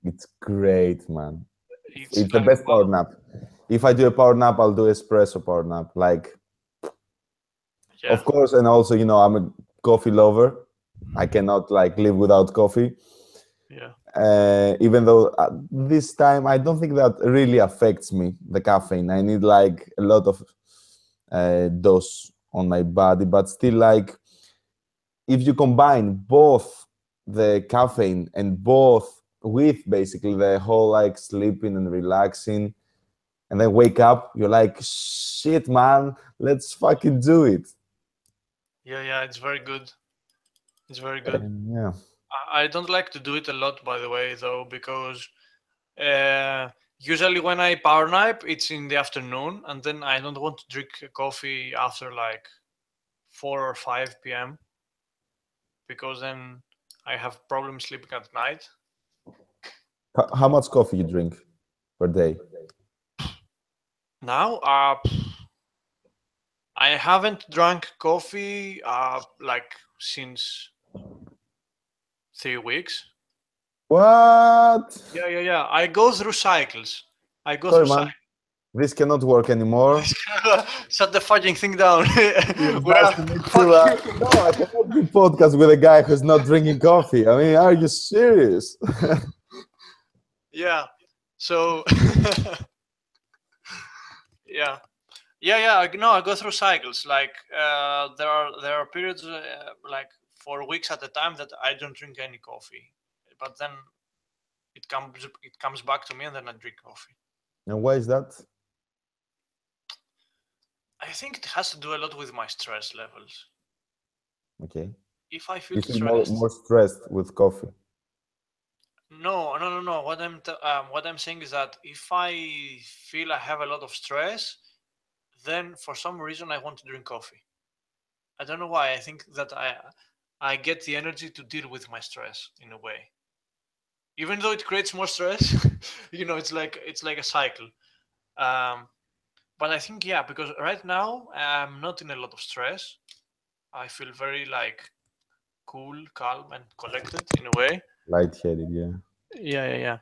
It's great, man. It's Like, the best power nap. If I do a power nap, I'll do espresso power nap. Like, of course, and also, I'm a coffee lover. I cannot live without coffee. Yeah. Even though this time I don't think that really affects me, the caffeine. I need a lot of dose on my body, but still, if you combine both the caffeine and both with basically the whole sleeping and relaxing, and then wake up, you're like, shit, man, let's fucking do it. Yeah, it's very good. It's very good. Yeah. I don't like to do it a lot, by the way, though, because usually when I power nap, it's in the afternoon, and then I don't want to drink coffee after 4 or 5 p.m. because then I have problems sleeping at night. How much coffee you drink per day? Now, I haven't drunk coffee since 3 weeks. What? Yeah. I go through cycles. Sorry, man. This cannot work anymore. Shut the fucking thing down. No, I cannot do podcast with a guy who's not drinking coffee. I mean, are you serious? Yeah. So yeah. No, I go through cycles. There are periods for weeks at a time that I don't drink any coffee, but then it comes back to me, and then I drink coffee. And why is that? I think it has to do a lot with my stress levels. Okay. If I feel more stressed with coffee. No. What I'm saying is that if I feel I have a lot of stress, then for some reason I want to drink coffee. I don't know why. I think that I get the energy to deal with my stress in a way. Even though it creates more stress, it's like a cycle. But I think, because right now I'm not in a lot of stress. I feel very cool, calm, and collected in a way. Lightheaded, yeah. Yeah.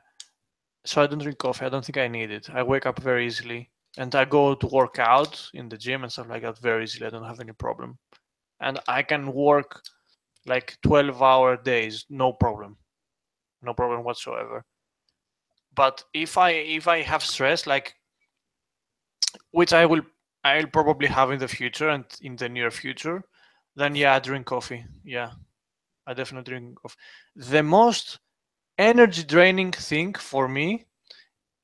So I don't drink coffee. I don't think I need it. I wake up very easily, and I go to work out in the gym and stuff like that very easily. I don't have any problem, and I can work 12-hour days, no problem whatsoever. But if I have stress, which I'll probably have in the future and in the near future, then I drink coffee. Yeah, I definitely drink coffee. The most energy draining thing for me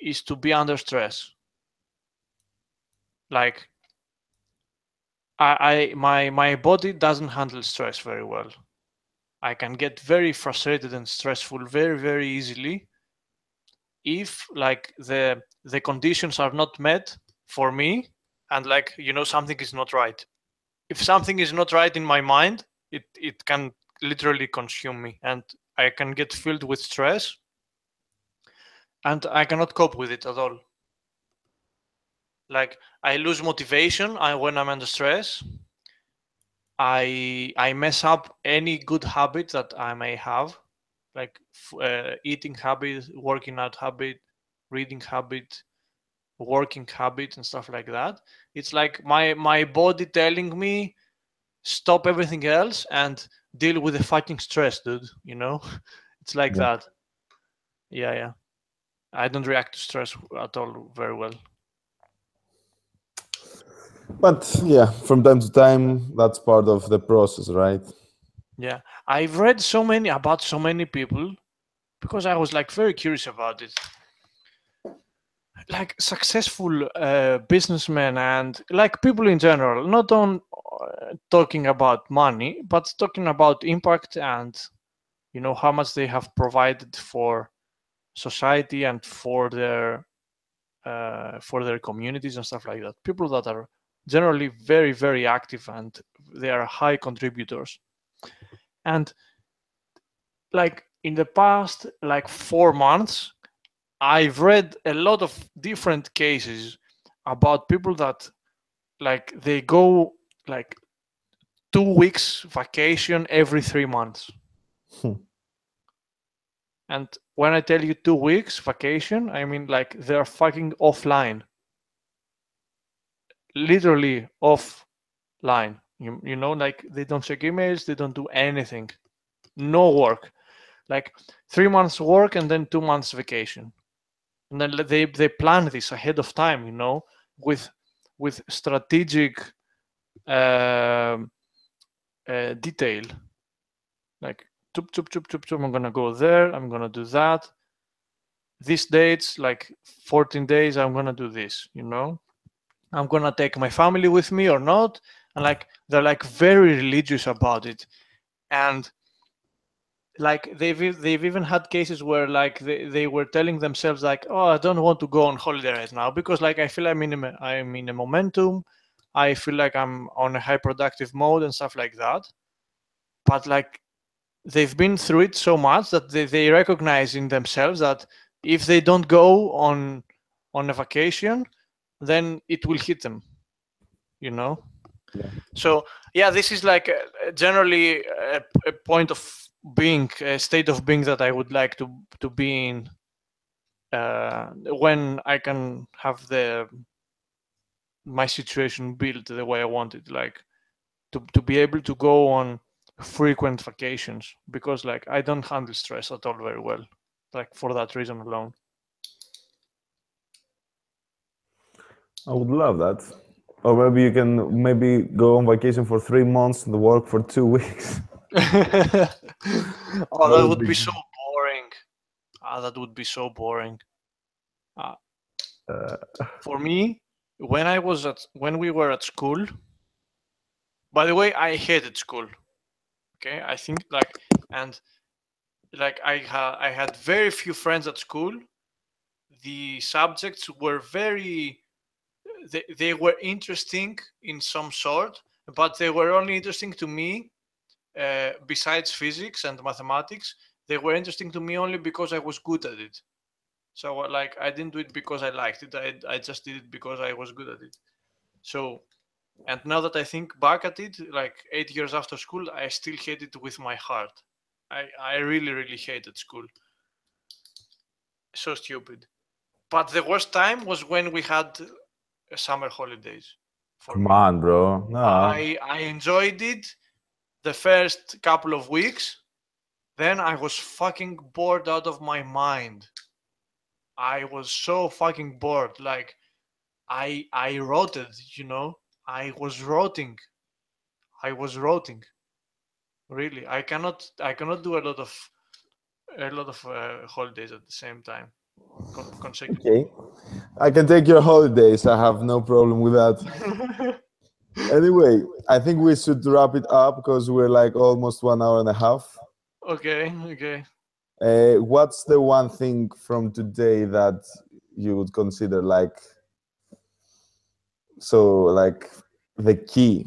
is to be under stress. Like my body doesn't handle stress very well. I can get very frustrated and stressful very easily if like the conditions are not met for me, and like something is not right. If something is not right in my mind, it can literally consume me, and I can get filled with stress, and I cannot cope with it at all. Like I lose motivation when I'm under stress. I mess up any good habit that I may have, like eating habit, working out habit, reading habit, working habit, and stuff like that. It's like my body telling me stop everything else and deal with the fucking stress, dude. It's like Yeah. that. Yeah. I don't react to stress at all very well. But yeah, from time to time, that's part of the process, right? Yeah, I've read about so many people because I was like very curious about it. Like successful businessmen and like people in general, not on talking about money, but talking about impact and how much they have provided for society and for their communities and stuff like that. People that are generally very active and they are high contributors. And like in the past like 4 months, I've read a lot of different cases about people that like they go like 2 weeks vacation every 3 months. And when I tell you 2 weeks vacation, I mean like they're fucking offline. Literally offline. You know, like they don't check emails, they don't do anything. No work. Like 3 months work and then 2 months vacation. And then they plan this ahead of time, with strategic detail. Like I'm gonna go there, I'm gonna do that. These dates, like 14 days, I'm gonna do this, I'm gonna take my family with me or not. And like they're like very religious about it. And like they've even had cases where like they were telling themselves like, oh, I don't want to go on holiday right now because like I feel I'm in a momentum, I feel like I'm on a high productive mode and stuff like that. But like they've been through it so much that they recognize in themselves that if they don't go on a vacation, then it will hit them, Yeah. So yeah, this is like generally a point of being, a state of being that I would like to be in when I can have my situation built the way I want it, like to be able to go on frequent vacations, because like I don't handle stress at all very well, like for that reason alone. I would love that. Or maybe you can go on vacation for 3 months and work for 2 weeks. Oh, that would be so boring. That would be so boring. For me, when we were at school. By the way, I hated school. Okay, I think like and like I had very few friends at school. The subjects were they were interesting in some sort, but they were only interesting to me. Besides physics and mathematics, they were interesting to me only because I was good at it. So like I didn't do it because I liked it. I just did it because I was good at it. So, and now that I think back at it, like 8 years after school, I still hate it with my heart. I really hated school. So stupid. But the worst time was when we had summer holidays. Come on, bro. No. I enjoyed it the first couple of weeks. Then I was fucking bored out of my mind. I was so fucking bored. Like I rotted, I was rotting. I was rotting. Really, I cannot do a lot of a lot of holidays at the same time, consecutive. Okay, I can take your holidays. I have no problem with that. Anyway, I think we should wrap it up because we're like almost 1 hour and a half. Okay. What's the one thing from today that you would consider like the key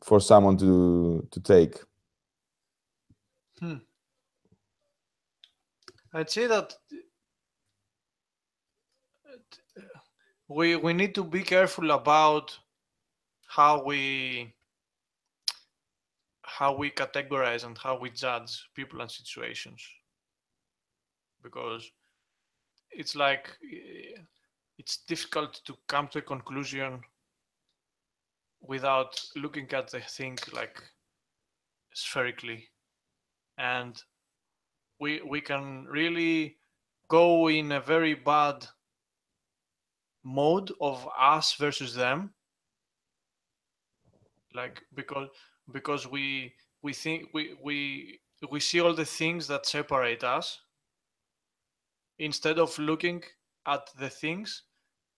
for someone to take? I'd say that we need to be careful about how we categorize and how we judge people and situations, because it's like it's difficult to come to a conclusion without looking at the thing like spherically, and we can really go in a very bad mode of us versus them, like because we think we see all the things that separate us instead of looking at the things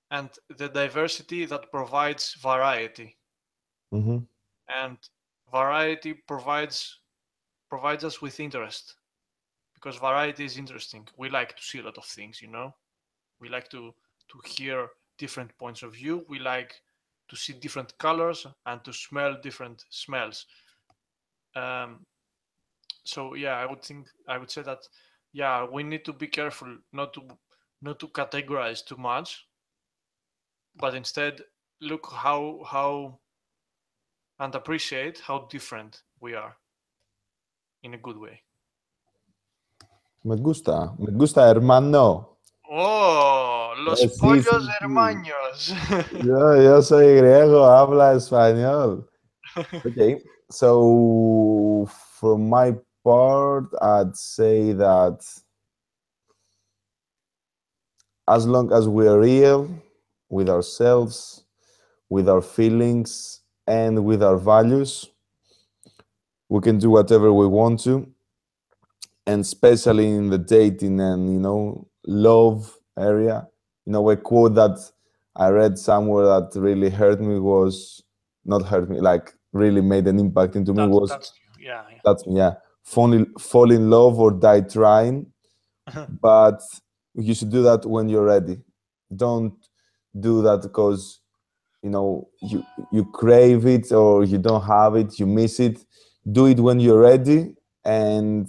and the diversity that provides variety. Mm-hmm. And variety provides us with interest, because variety is interesting. We like to see a lot of things, we like to hear different points of view, we like to see different colors and to smell different smells. So yeah, I would say that we need to be careful not to categorize too much, but instead look how and appreciate how different we are in a good way. Me gusta, hermano. Oh, los Sí, pollos sí, sí. hermanos. Yo soy griego, habla español. Okay, so from my part, I'd say that as long as we're real with ourselves, with our feelings, and with our values, we can do whatever we want to. And especially in the dating and love area, a quote that I read somewhere that really hurt me was not hurt me, like really made an impact into me was That's yeah. that's me, yeah. Fall in love or die trying, but you should do that when you're ready. Don't do that because you crave it or you don't have it, you miss it. Do it when you're ready and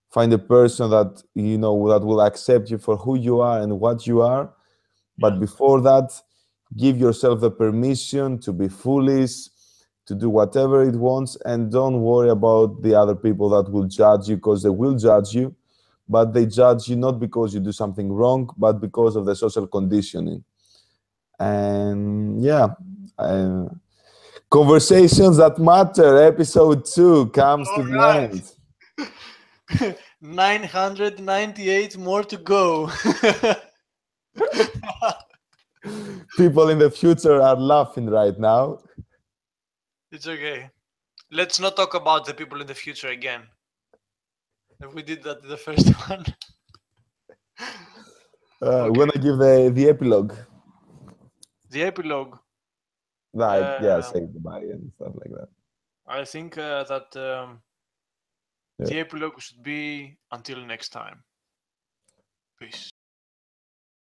find a person that that will accept you for who you are and what you are. But before that, give yourself the permission to be foolish, to do whatever it wants, and don't worry about the other people that will judge you, because they will judge you, but they judge you not because you do something wrong, but because of the social conditioning. And conversations that matter, episode 2 comes to the end. 998 more to go. People in the future are laughing right now. It's okay. Let's not talk about the people in the future again. If we did that in the first one. We're gonna give the epilogue. The epilogue. Like, say goodbye and stuff like that. I think that the epilogue should be until next time. Peace.